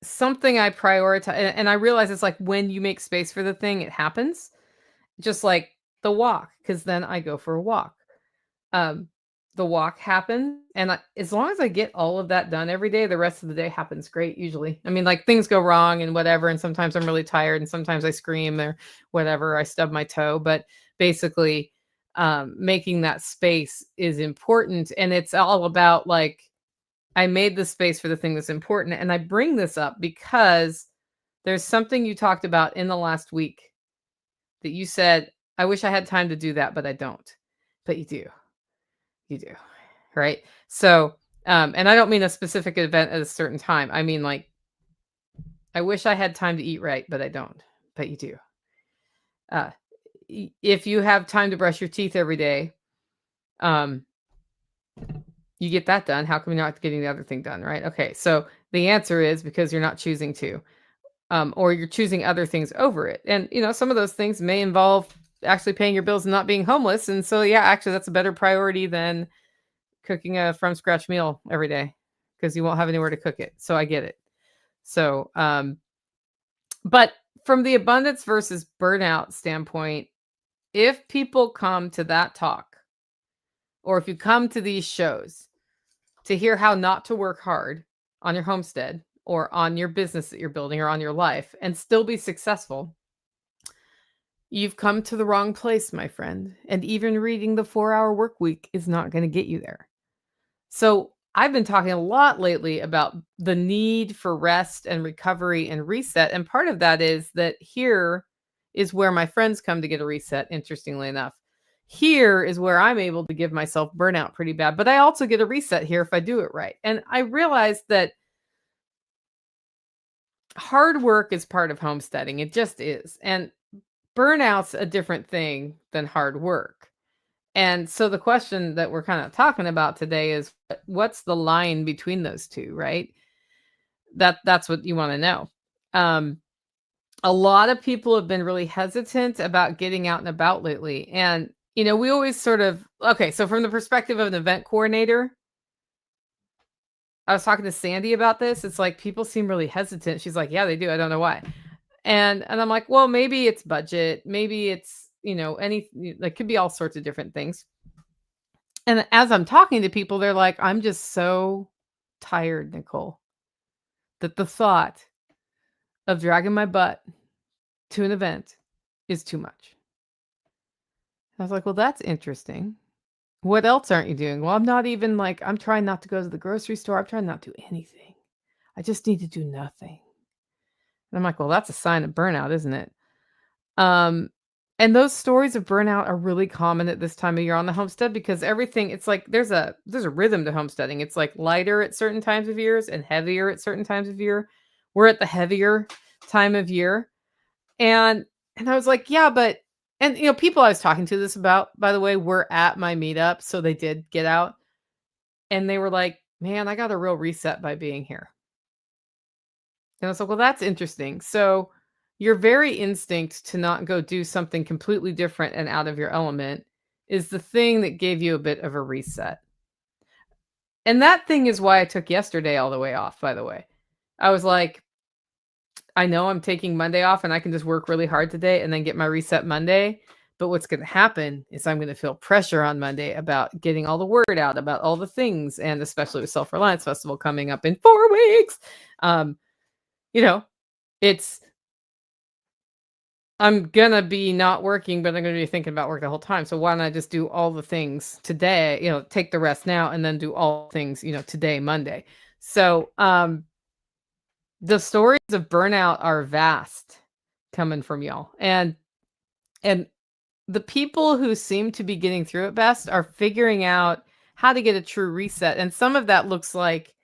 something I prioritize. And I realize it's like when you make space for the thing, it happens. Just like the walk, because then I go for a walk. The walk happens, and as long as I get all of that done every day, the rest of the day happens great usually. Like things go wrong and whatever, and sometimes I'm really tired and sometimes I scream or whatever, I stub my toe, but basically making that space is important. And it's all about like, I made the space for the thing that's important. And I bring this up because there's something you talked about in the last week that you said, I wish I had time to do that, but I don't. But you do. You do. Right. So, and I don't mean a specific event at a certain time. I mean, like, I wish I had time to eat right, but I don't. But you do. If you have time to brush your teeth every day, you get that done. How come you're not getting the other thing done? Right. Okay. So the answer is because you're not choosing to, or you're choosing other things over it. And, some of those things may involve actually paying your bills and not being homeless. And so, yeah, actually that's a better priority than cooking a from scratch meal every day because you won't have anywhere to cook it. So I get it. So, but from the abundance versus burnout standpoint, if people come to that talk, or if you come to these shows to hear how not to work hard on your homestead or on your business that you're building or on your life and still be successful, you've come to the wrong place, my friend. And even reading the 4-hour work week is not going to get you there. So I've been talking a lot lately about the need for rest and recovery and reset. And part of that is that here is where my friends come to get a reset, interestingly enough. Here is where I'm able to give myself burnout pretty bad, but I also get a reset here if I do it right. And I realized that hard work is part of homesteading. It just is. And burnout's a different thing than hard work. And so the question that we're kind of talking about today is what's the line between those two, right? That's what you want to know. A lot of people have been really hesitant about getting out and about lately. And, we always sort of, okay, so from the perspective of an event coordinator, I was talking to Sandy about this. It's like people seem really hesitant. She's like, yeah, they do. I don't know why. And I'm like, well, maybe it's budget. Maybe it's, it could be all sorts of different things. And as I'm talking to people, they're like, I'm just so tired, Nicole, that the thought of dragging my butt to an event is too much. I was like, well, that's interesting. What else aren't you doing? Well, I'm not even I'm trying not to go to the grocery store. I'm trying not to do anything. I just need to do nothing. And I'm like, well, that's a sign of burnout, isn't it? And those stories of burnout are really common at this time of year on the homestead because everything, it's like there's a rhythm to homesteading. It's like lighter at certain times of years and heavier at certain times of year. We're at the heavier time of year. And I was like, yeah, but people I was talking to this about, by the way, were at my meetup. So they did get out and they were like, man, I got a real reset by being here. And I was like, well, that's interesting. So your very instinct to not go do something completely different and out of your element is the thing that gave you a bit of a reset. And that thing is why I took yesterday all the way off, by the way. I was like, I know I'm taking Monday off and I can just work really hard today and then get my reset Monday. But what's going to happen is I'm going to feel pressure on Monday about getting all the word out about all the things, and especially with Self-Reliance Festival coming up in 4 weeks. You know, I'm going to be not working, but I'm going to be thinking about work the whole time. So why don't I just do all the things today, take the rest now and then do all things, today, Monday. So, the stories of burnout are vast coming from y'all. And the people who seem to be getting through it best are figuring out how to get a true reset. And some of that looks like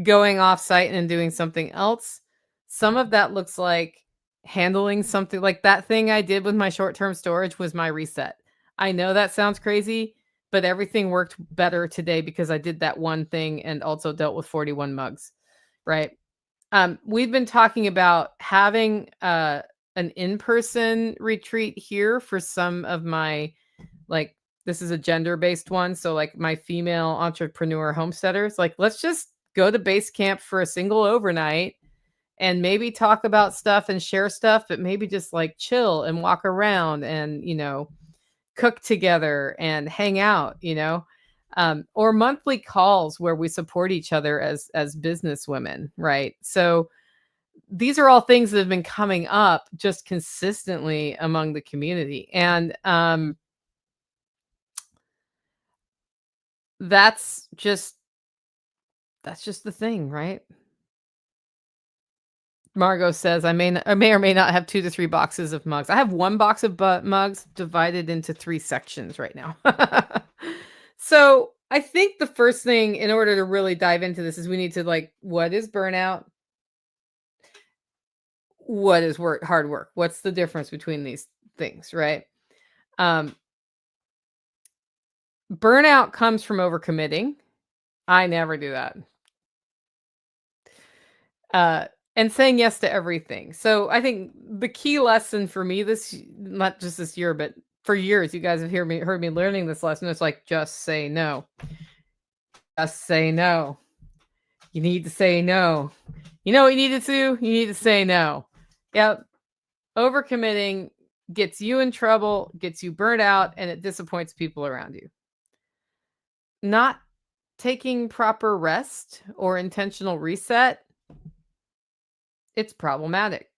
going off site and doing something else. Some of that looks like handling something like that thing I did with my short-term storage was my reset. I know that sounds crazy, but everything worked better today because I did that one thing and also dealt with 41 mugs, right? We've been talking about having an in-person retreat here for some of my, like, this is a gender-based one. So like my female entrepreneur homesteaders, like, let's just go to base camp for a single overnight and maybe talk about stuff and share stuff, but maybe just like chill and walk around and, cook together and hang out, or monthly calls where we support each other as business women, right? So these are all things that have been coming up just consistently among the community, and that's just the thing, right? Margot says, I may or may not have 2 to 3 boxes of mugs. I have 1 box of mugs divided into 3 sections right now. So I think the first thing in order to really dive into this is we need to what is burnout? What is hard work? What's the difference between these things, right? Burnout comes from overcommitting. I never do that. And saying yes to everything. So I think the key lesson for me not just this year, but for years, you guys have heard me learning this lesson. It's like, just say no. Just say no. You need to say no. You know what you need to do? You need to say no. Yep. Overcommitting gets you in trouble, gets you burnt out, and it disappoints people around you. Not taking proper rest or intentional reset, it's problematic.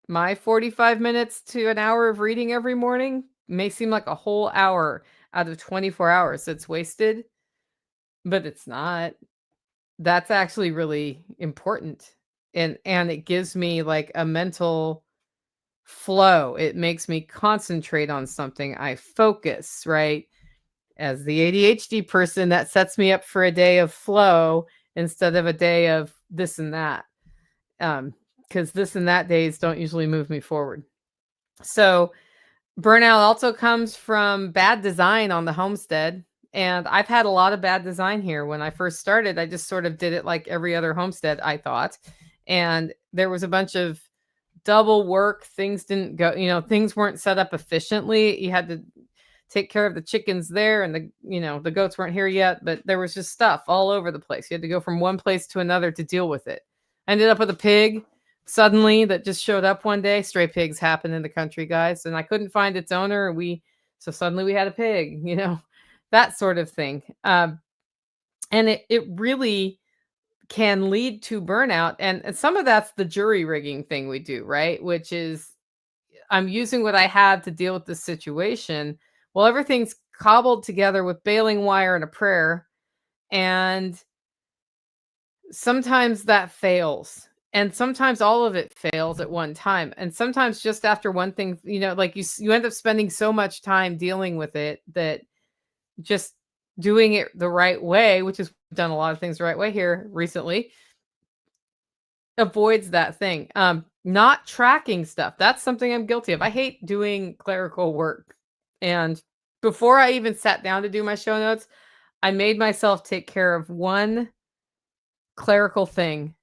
My 45 minutes to an hour of reading every morning may seem like a whole hour out of 24 hours that's wasted, but it's not. That's actually really important. And it gives me like a mental flow. It makes me concentrate on something. I focus, right? As the ADHD person, that sets me up for a day of flow instead of a day of this and that. Because this and that days don't usually move me forward. So burnout also comes from bad design on the homestead. And I've had a lot of bad design here. When I first started, I just sort of did it like every other homestead, I thought. And there was a bunch of double work. Things didn't go, things weren't set up efficiently. You had to take care of the chickens there, and the goats weren't here yet, but there was just stuff all over the place. You had to go from one place to another to deal with it. I ended up with a pig suddenly that just showed up one day. Stray pigs happen in the country, guys, and I couldn't find its owner. So suddenly we had a pig, that sort of thing. And it really can lead to burnout. And some of that's the jury rigging thing we do, right? Which is I'm using what I have to deal with this situation. Well, everything's cobbled together with baling wire and a prayer. And sometimes that fails. And sometimes all of it fails at one time. And sometimes just after one thing, like you end up spending so much time dealing with it that just doing it the right way, which is done a lot of things the right way here recently, avoids that thing. Not tracking stuff. That's something I'm guilty of. I hate doing clerical work. And before I even sat down to do my show notes, I made myself take care of one clerical thing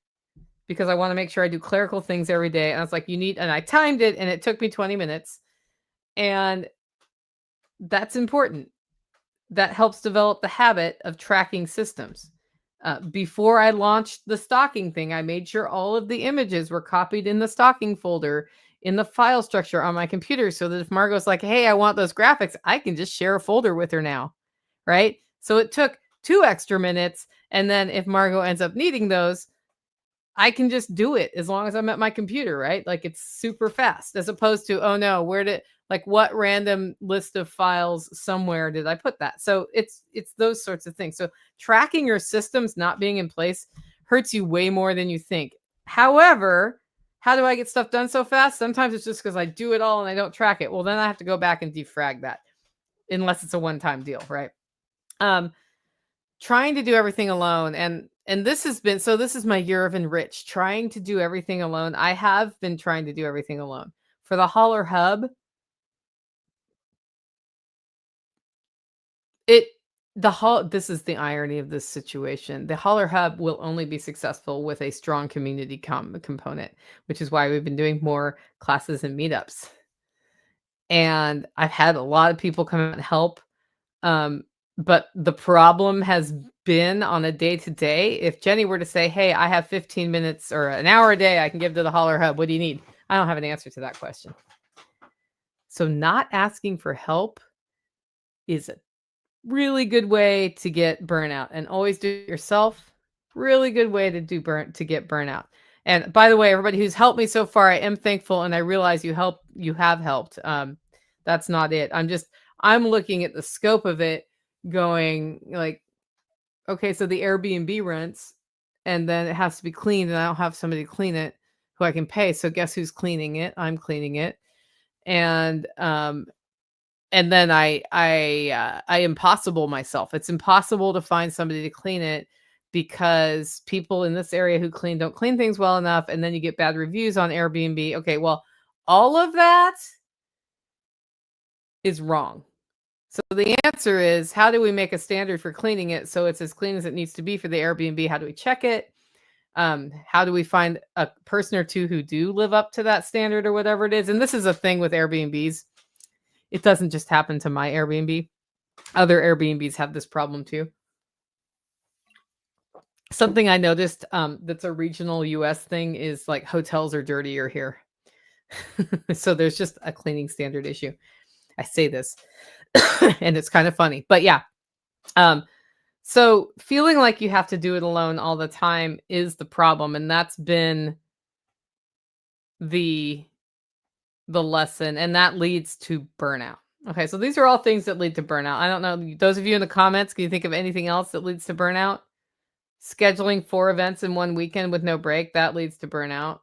because I want to make sure I do clerical things every day. And I was like, and I timed it and it took me 20 minutes. And that's important. That helps develop the habit of tracking systems. Before I launched the stocking thing, I made sure all of the images were copied in the stocking folder in the file structure on my computer so that if Margot's like, hey, I want those graphics, I can just share a folder with her now, right? So it took 2 extra minutes. And then if Margot ends up needing those, I can just do it as long as I'm at my computer, right? Like it's super fast as opposed to, oh no, what random list of files somewhere did I put that? So it's those sorts of things. So tracking your systems not being in place hurts you way more than you think. However, how do I get stuff done so fast? Sometimes it's just because I do it all and I don't track it. Well, then I have to go back and defrag that unless it's a one-time deal, right? Trying to do everything alone. And this is my year of enrich, trying to do everything alone. I have been trying to do everything alone. For the Holler Hub, this is the irony of this situation. The Holler Hub will only be successful with a strong community component, which is why we've been doing more classes and meetups. And I've had a lot of people come out and help. But the problem has been on a day-to-day. If Jenny were to say, hey, I have 15 minutes or an hour a day I can give to the Holler Hub, what do you need? I don't have an answer to that question. So not asking for help is a really good way to get burnout, and always do it yourself. Really good way to get burnout. And by the way, everybody who's helped me so far, I am thankful, and I realize you have helped. That's not it. I'm looking at the scope of it going like, okay, so the Airbnb rents and then it has to be cleaned and I don't have somebody to clean it who I can pay. So guess who's cleaning it? I'm cleaning it. And then I impossible myself. It's impossible to find somebody to clean it because people in this area who don't clean things well enough. And then you get bad reviews on Airbnb. Okay, well, all of that is wrong. So the answer is, how do we make a standard for cleaning it so it's as clean as it needs to be for the Airbnb? How do we check it? How do we find a person or two who do live up to that standard or whatever it is? And this is a thing with Airbnbs. It doesn't just happen to my Airbnb. Other Airbnbs have this problem too. Something I noticed that's a regional US thing is like hotels are dirtier here. So there's just a cleaning standard issue. I say this and it's kind of funny, but yeah. So feeling like you have to do it alone all the time is the problem. And that's been the lesson, and that leads to burnout. Okay. So these are all things that lead to burnout. I don't know. Those of you in the comments, can you think of anything else that leads to burnout? Scheduling 4 events in one weekend with no break, that leads to burnout.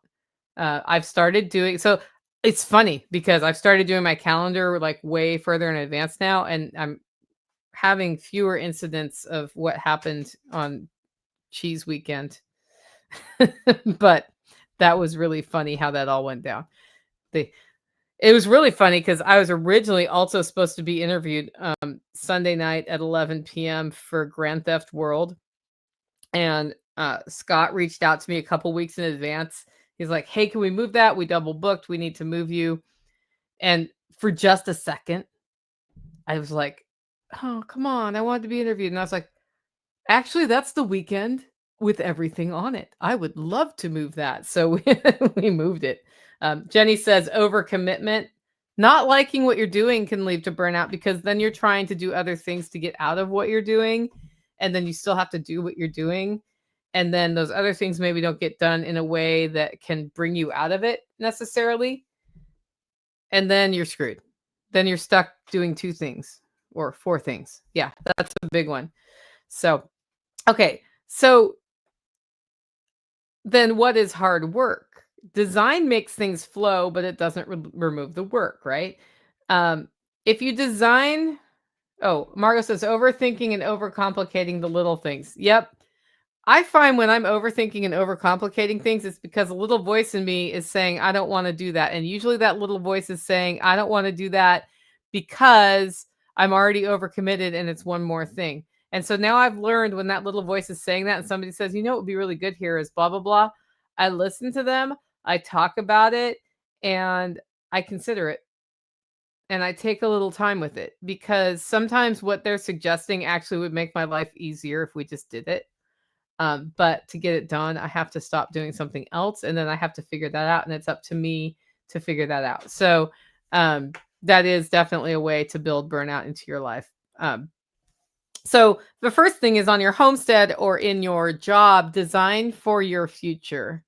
I've started doing, so it's funny because I've started doing my calendar like way further in advance now, and I'm having fewer incidents of what happened on cheese weekend. But that was really funny how that all went down. It was really funny because I was originally also supposed to be interviewed Sunday night at 11 p.m. for Grand Theft World. And Scott reached out to me a couple weeks in advance. He's like, hey, can we move that? We double booked. We need to move you. And for just a second, I was like, oh, come on. I wanted to be interviewed. And I was like, actually, that's the weekend with everything on it. I would love to move that. So we moved it. Jenny says overcommitment. Not liking what you're doing can lead to burnout because then you're trying to do other things to get out of what you're doing. And then you still have to do what you're doing. And then those other things maybe don't get done in a way that can bring you out of it necessarily. And then you're screwed. Then you're stuck doing 2 things or 4 things. Yeah, that's a big one. So, okay. So then what is hard work? Design makes things flow, but it doesn't remove the work, right? If you design... Oh, Margo says overthinking and overcomplicating the little things. Yep. I find when I'm overthinking and overcomplicating things, it's because a little voice in me is saying, I don't want to do that. And usually that little voice is saying, I don't want to do that because I'm already overcommitted and it's one more thing. And so now I've learned when that little voice is saying that and somebody says, you know, what would be really good here is blah, blah, blah. I listen to them, I talk about it, and I consider it. And I take a little time with it because sometimes what they're suggesting actually would make my life easier if we just did it. But to get it done, I have to stop doing something else, and then I have to figure that out, and it's up to me to figure that out. So that is definitely a way to build burnout into your life. So the first thing is on your homestead or in your job, design for your future.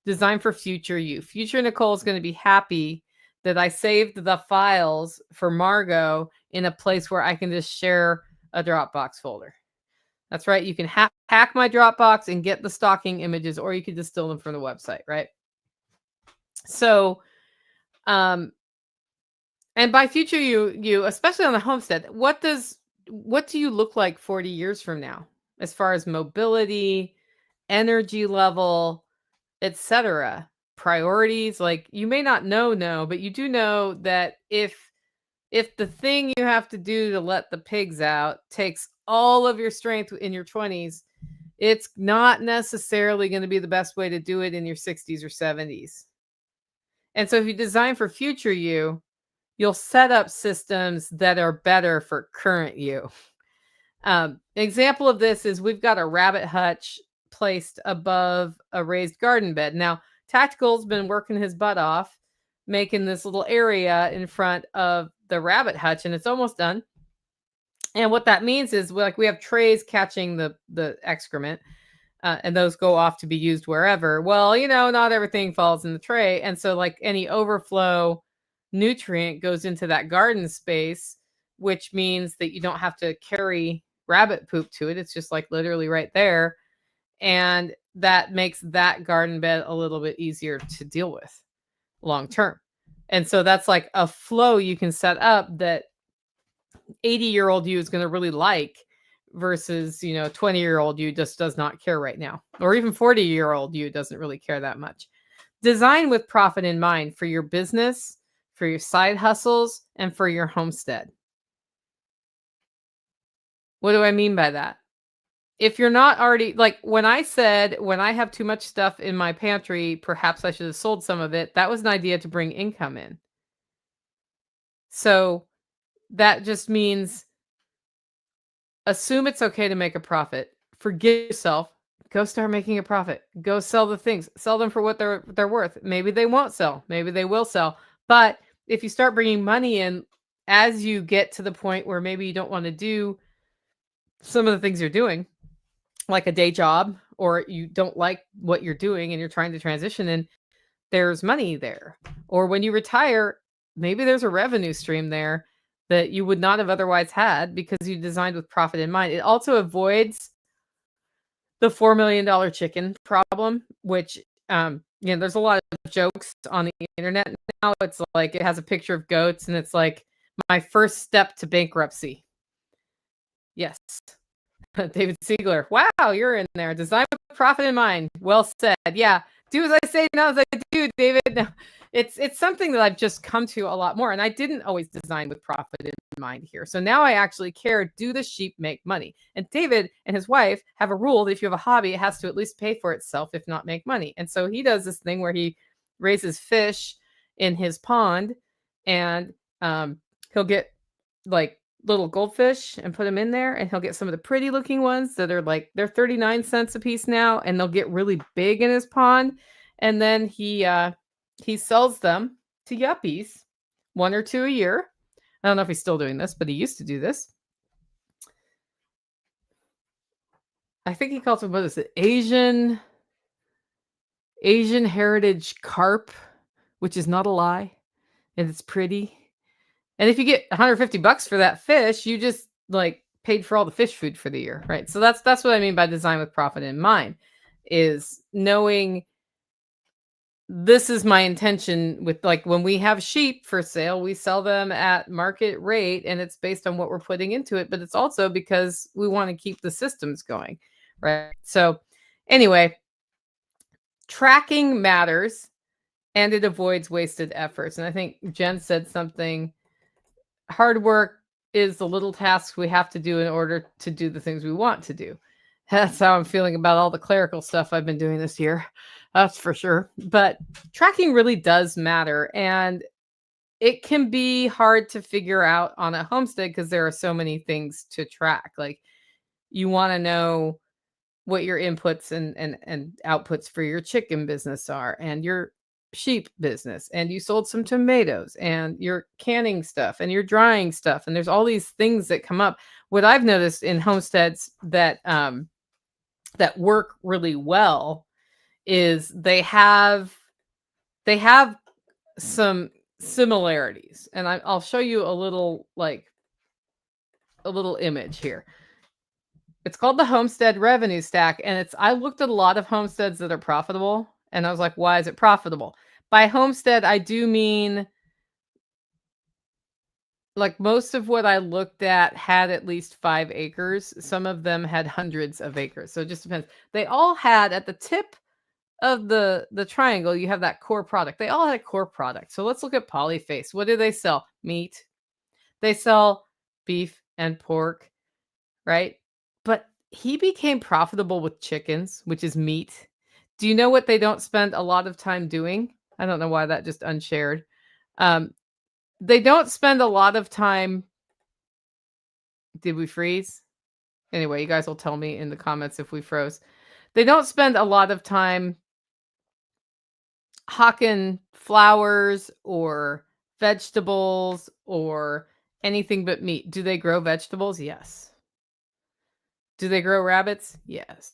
Design for future you. Future Nicole is going to be happy that I saved the files for Margot in a place where I can just share a Dropbox folder. That's right. You can hack my Dropbox and get the stocking images, or you can just steal them from the website, right? So, and by future you, especially on the homestead, what do you look like 40 years from now, as far as mobility, energy level, etc., priorities? Like, you may not know, but you do know that if the thing you have to do to let the pigs out takes all of your strength in your 20s, it's not necessarily going to be the best way to do it in your 60s or 70s. And so if you design for future you'll set up systems that are better for current you. Example of this is we've got a rabbit hutch placed above a raised garden bed. Now, Tactical's been working his butt off, making this little area in front of the rabbit hutch, and it's almost done. And what that means is we have trays catching the excrement, and those go off to be used wherever. Well, not everything falls in the tray. And so like any overflow nutrient goes into that garden space, which means that you don't have to carry rabbit poop to it. It's just like literally right there. And that makes that garden bed a little bit easier to deal with long term. And so that's like a flow you can set up that 80-year-old you is going to really like versus 20-year-old you just does not care right now, or even 40-year-old you doesn't really care that much. Design with profit in mind for your business, for your side hustles, and for your homestead. What do I mean by that? If you're not already, like when I said, when I have too much stuff in my pantry, perhaps I should have sold some of it, that was an idea to bring income in. So that just means assume it's okay to make a profit. Forgive yourself. Go start making a profit. Go sell the things. Sell them for what they're worth. Maybe they won't sell. Maybe they will sell. But if you start bringing money in as you get to the point where maybe you don't want to do some of the things you're doing, like a day job, or you don't like what you're doing and you're trying to transition, and there's money there. Or when you retire, maybe there's a revenue stream there that you would not have otherwise had because you designed with profit in mind. It also avoids the $4 million chicken problem, which, there's a lot of jokes on the internet now. It's like, it has a picture of goats and it's like, my first step to bankruptcy. Yes. David Siegler. Wow, you're in there. Design with profit in mind. Well said. Yeah. Do as I say, not as I do, David. No, it's something that I've just come to a lot more. And I didn't always design with profit in mind here. So now I actually care. Do the sheep make money? And David and his wife have a rule that if you have a hobby, it has to at least pay for itself, if not make money. And so he does this thing where he raises fish in his pond, and he'll get like little goldfish and put them in there, and he'll get some of the pretty looking ones that are like, they're 39 cents a piece now, and they'll get really big in his pond. And then he sells them to yuppies, 1 or 2 a year. I don't know if he's still doing this, but he used to do this. I think he calls them, what is it, Asian heritage carp, which is not a lie, and it's pretty. And if you get $150 for that fish, you just like paid for all the fish food for the year, right? So that's what I mean by design with profit in mind, is knowing this is my intention with, like, when we have sheep for sale, we sell them at market rate, and it's based on what we're putting into it, but it's also because we want to keep the systems going, right? So anyway, tracking matters, and it avoids wasted efforts. And I think Jen said something. Hard work is the little tasks we have to do in order to do the things we want to do. That's how I'm feeling about all the clerical stuff I've been doing this year. That's for sure. But tracking really does matter. And it can be hard to figure out on a homestead because there are so many things to track. Like, you want to know what your inputs and outputs for your chicken business are, and your sheep business, and you sold some tomatoes, and your canning stuff, and your drying stuff, and there's all these things that come up. What I've noticed in homesteads that that work really well is they have some similarities, and I'll show you a little image here. It's called the homestead revenue stack, and I looked at a lot of homesteads that are profitable, and I was like, why is it profitable? By homestead, I do mean, like, most of what I looked at had at least 5 acres. Some of them had hundreds of acres, so it just depends. They all had, at the tip of the triangle, you have that core product. They all had a core product. So let's look at Polyface. What do they sell? Meat. They sell beef and pork, right? But he became profitable with chickens, which is meat. Do you know what they don't spend a lot of time doing? I don't know why that just unshared. They don't spend a lot of time. Did we freeze? Anyway, you guys will tell me in the comments if we froze. They don't spend a lot of time hawking flowers or vegetables or anything but meat. Do they grow vegetables? Yes. Do they grow rabbits? Yes.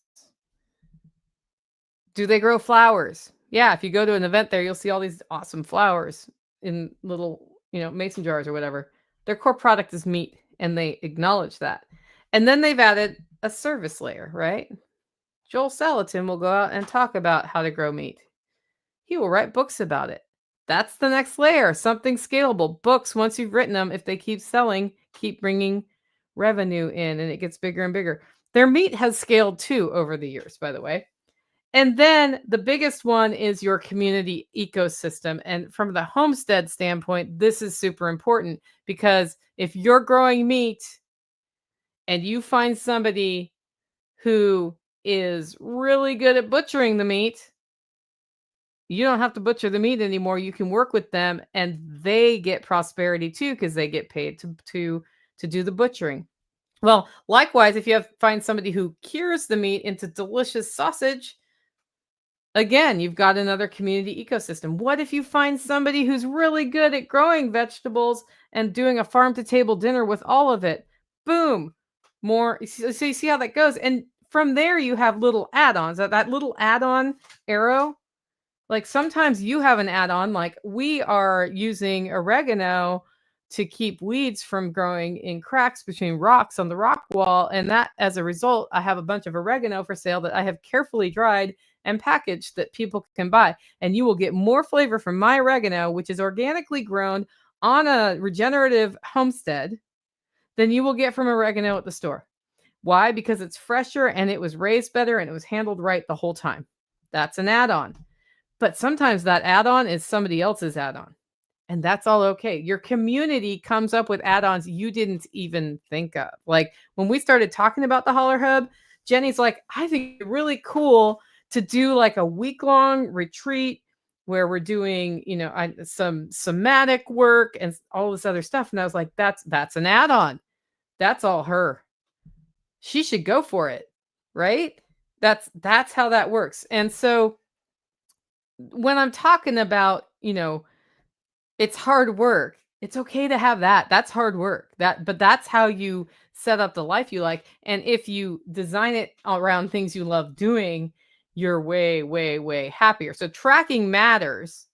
Do they grow flowers? Yeah, if you go to an event there, you'll see all these awesome flowers in little, mason jars or whatever. Their core product is meat, and they acknowledge that. And then they've added a service layer, right? Joel Salatin will go out and talk about how to grow meat. He will write books about it. That's the next layer, something scalable. Books, once you've written them, if they keep selling, keep bringing revenue in, and it gets bigger and bigger. Their meat has scaled too over the years, by the way. And then the biggest one is your community ecosystem. And from the homestead standpoint, this is super important, because if you're growing meat and you find somebody who is really good at butchering the meat, you don't have to butcher the meat anymore. You can work with them, and they get prosperity too, because they get paid to do the butchering. Well, likewise, if you find somebody who cures the meat into delicious sausage, again, you've got another community ecosystem. What if you find somebody who's really good at growing vegetables and doing a farm-to-table dinner with all of it? Boom. More. So you see how that goes. And from there, you have little add-ons. That little add-on arrow, like, sometimes you have an add-on, like we are using oregano to keep weeds from growing in cracks between rocks on the rock wall. And that, as a result, I have a bunch of oregano for sale that I have carefully dried and packaged that people can buy. And you will get more flavor from my oregano, which is organically grown on a regenerative homestead, than you will get from oregano at the store. Why? Because it's fresher, and it was raised better, and it was handled right the whole time. That's an add-on. But sometimes that add-on is somebody else's add-on, and that's all okay. Your community comes up with add-ons you didn't even think of. Like, when we started talking about the Holler Hub, Jenny's like, I think it's really cool to do like a week-long retreat where we're doing, some somatic work and all this other stuff. And I was like, that's an add-on. That's all her. She should go for it, right? That's how that works. And so when I'm talking about, it's hard work, it's okay to have that. That's hard work. But that's how you set up the life you like. And if you design it around things you love doing, you're way, way, way happier. So tracking matters,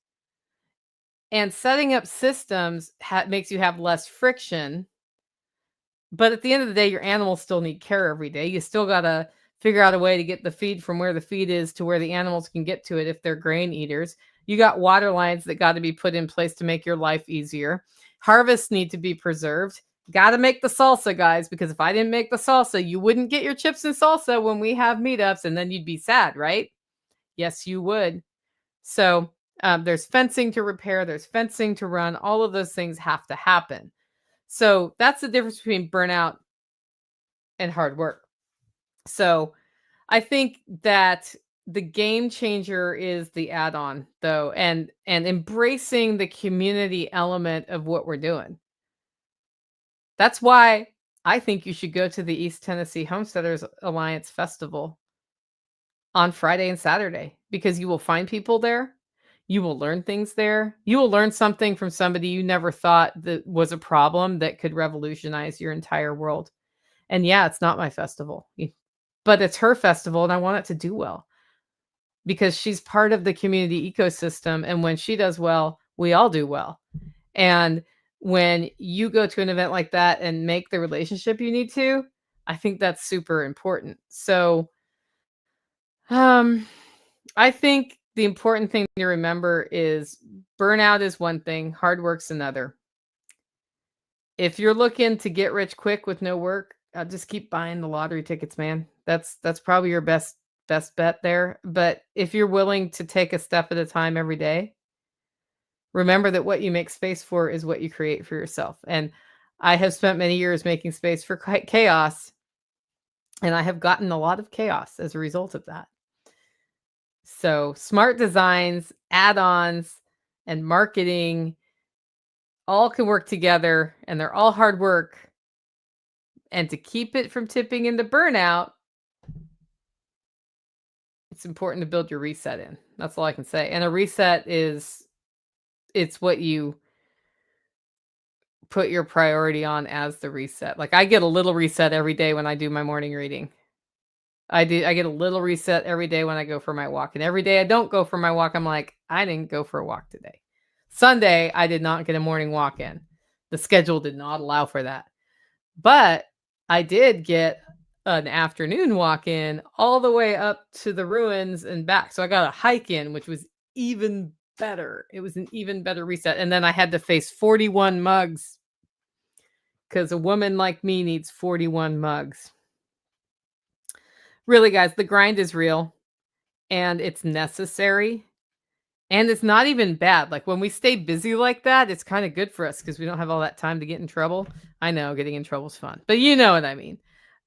and setting up systems makes you have less friction. But at the end of the day, your animals still need care every day. You still got to figure out a way to get the feed from where the feed is to where the animals can get to it if they're grain eaters. You got water lines that got to be put in place to make your life easier. Harvests need to be preserved. Got to make the salsa, guys, because if I didn't make the salsa, you wouldn't get your chips and salsa when we have meetups, and then you'd be sad, right? Yes, you would. So there's fencing to repair. There's fencing to run. All of those things have to happen. So that's the difference between burnout and hard work. So I think that the game changer is the add-on, though, and embracing the community element of what we're doing. That's why I think you should go to the East Tennessee Homesteaders Alliance Festival on Friday and Saturday, because you will find people there. You will learn things there. You will learn something from somebody you never thought that was a problem that could revolutionize your entire world. And yeah, it's not my festival, but it's her festival, and I want it to do well because she's part of the community ecosystem. And when she does well, we all do well. And when you go to an event like that and make the relationship you need to, I think that's super important. So, I think the important thing to remember is burnout is one thing, hard work's another. If you're looking to get rich quick with no work, just keep buying the lottery tickets, man. That's probably your best bet there. But if you're willing to take a step at a time every day, remember that what you make space for is what you create for yourself. And I have spent many years making space for chaos, and I have gotten a lot of chaos as a result of that. So smart designs, add-ons, and marketing all can work together, and they're all hard work. And to keep it from tipping into burnout, it's important to build your reset in. That's all I can say. And a reset it's what you put your priority on as the reset. Like, I get a little reset every day when I do my morning reading. I get a little reset every day when I go for my walk. And every day I don't go for my walk, I'm like, I didn't go for a walk today. Sunday, I did not get a morning walk in. The schedule did not allow for that. But I did get an afternoon walk in all the way up to the ruins and back. So I got a hike in, which was even better. It was an even better reset. And then I had to face 41 mugs because a woman like me needs 41 mugs. Really, guys, the grind is real and it's necessary. And it's not even bad. Like, when we stay busy like that, it's kind of good for us because we don't have all that time to get in trouble. I know getting in trouble is fun, but you know what I mean.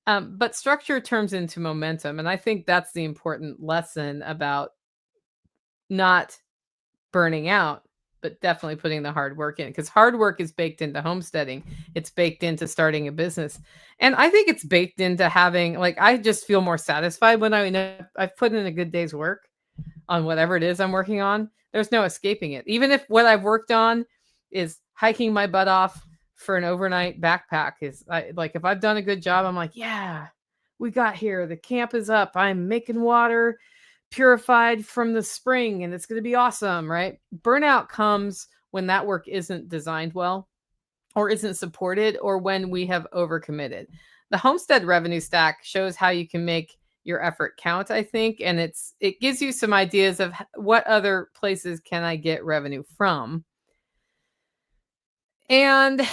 But structure turns into momentum. And I think that's the important lesson about not burning out, but definitely putting the hard work in, because hard work is baked into homesteading. It's baked into starting a business. And I think it's baked into having, like, I just feel more satisfied when I know I've put in a good day's work on whatever it is I'm working on. There's no escaping it. Even if what I've worked on is hiking my butt off for an overnight backpack, like, if I've done a good job, I'm like, yeah, we got here. The camp is up. I'm making water purified from the spring and it's going to be awesome, right? Burnout comes when that work isn't designed well or isn't supported, or when we have overcommitted. The homestead revenue stack shows how you can make your effort count, I think. And it gives you some ideas of what other places can I get revenue from. And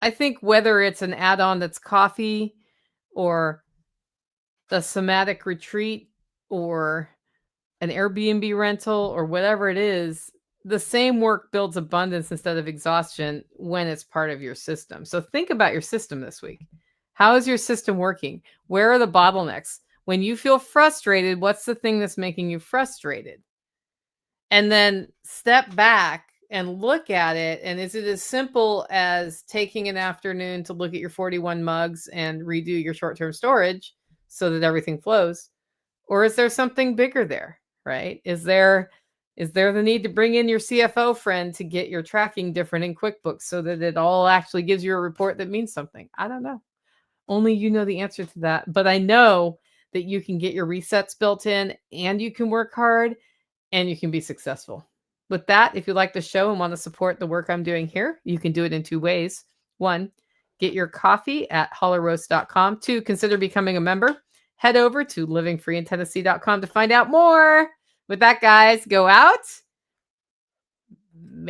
I think whether it's an add-on that's coffee or a somatic retreat or an Airbnb rental or whatever it is, the same work builds abundance instead of exhaustion when it's part of your system. So think about your system this week. How is your system working? Where are the bottlenecks? When you feel frustrated, what's the thing that's making you frustrated? And then step back and look at it. And is it as simple as taking an afternoon to look at your 41 mugs and redo your short-term storage so that everything flows? Or is there something bigger there, right? Is there the need to bring in your CFO friend to get your tracking different in QuickBooks so that it all actually gives you a report that means something? I don't know. Only you know the answer to that. But I know that you can get your resets built in, and you can work hard, and you can be successful. With that, if you like the show and want to support the work I'm doing here, you can do it in 2 ways. 1, get your coffee at hollerroast.com. 2, consider becoming a member. Head over to livingfreeintennessee.com to find out more. With that, guys, go out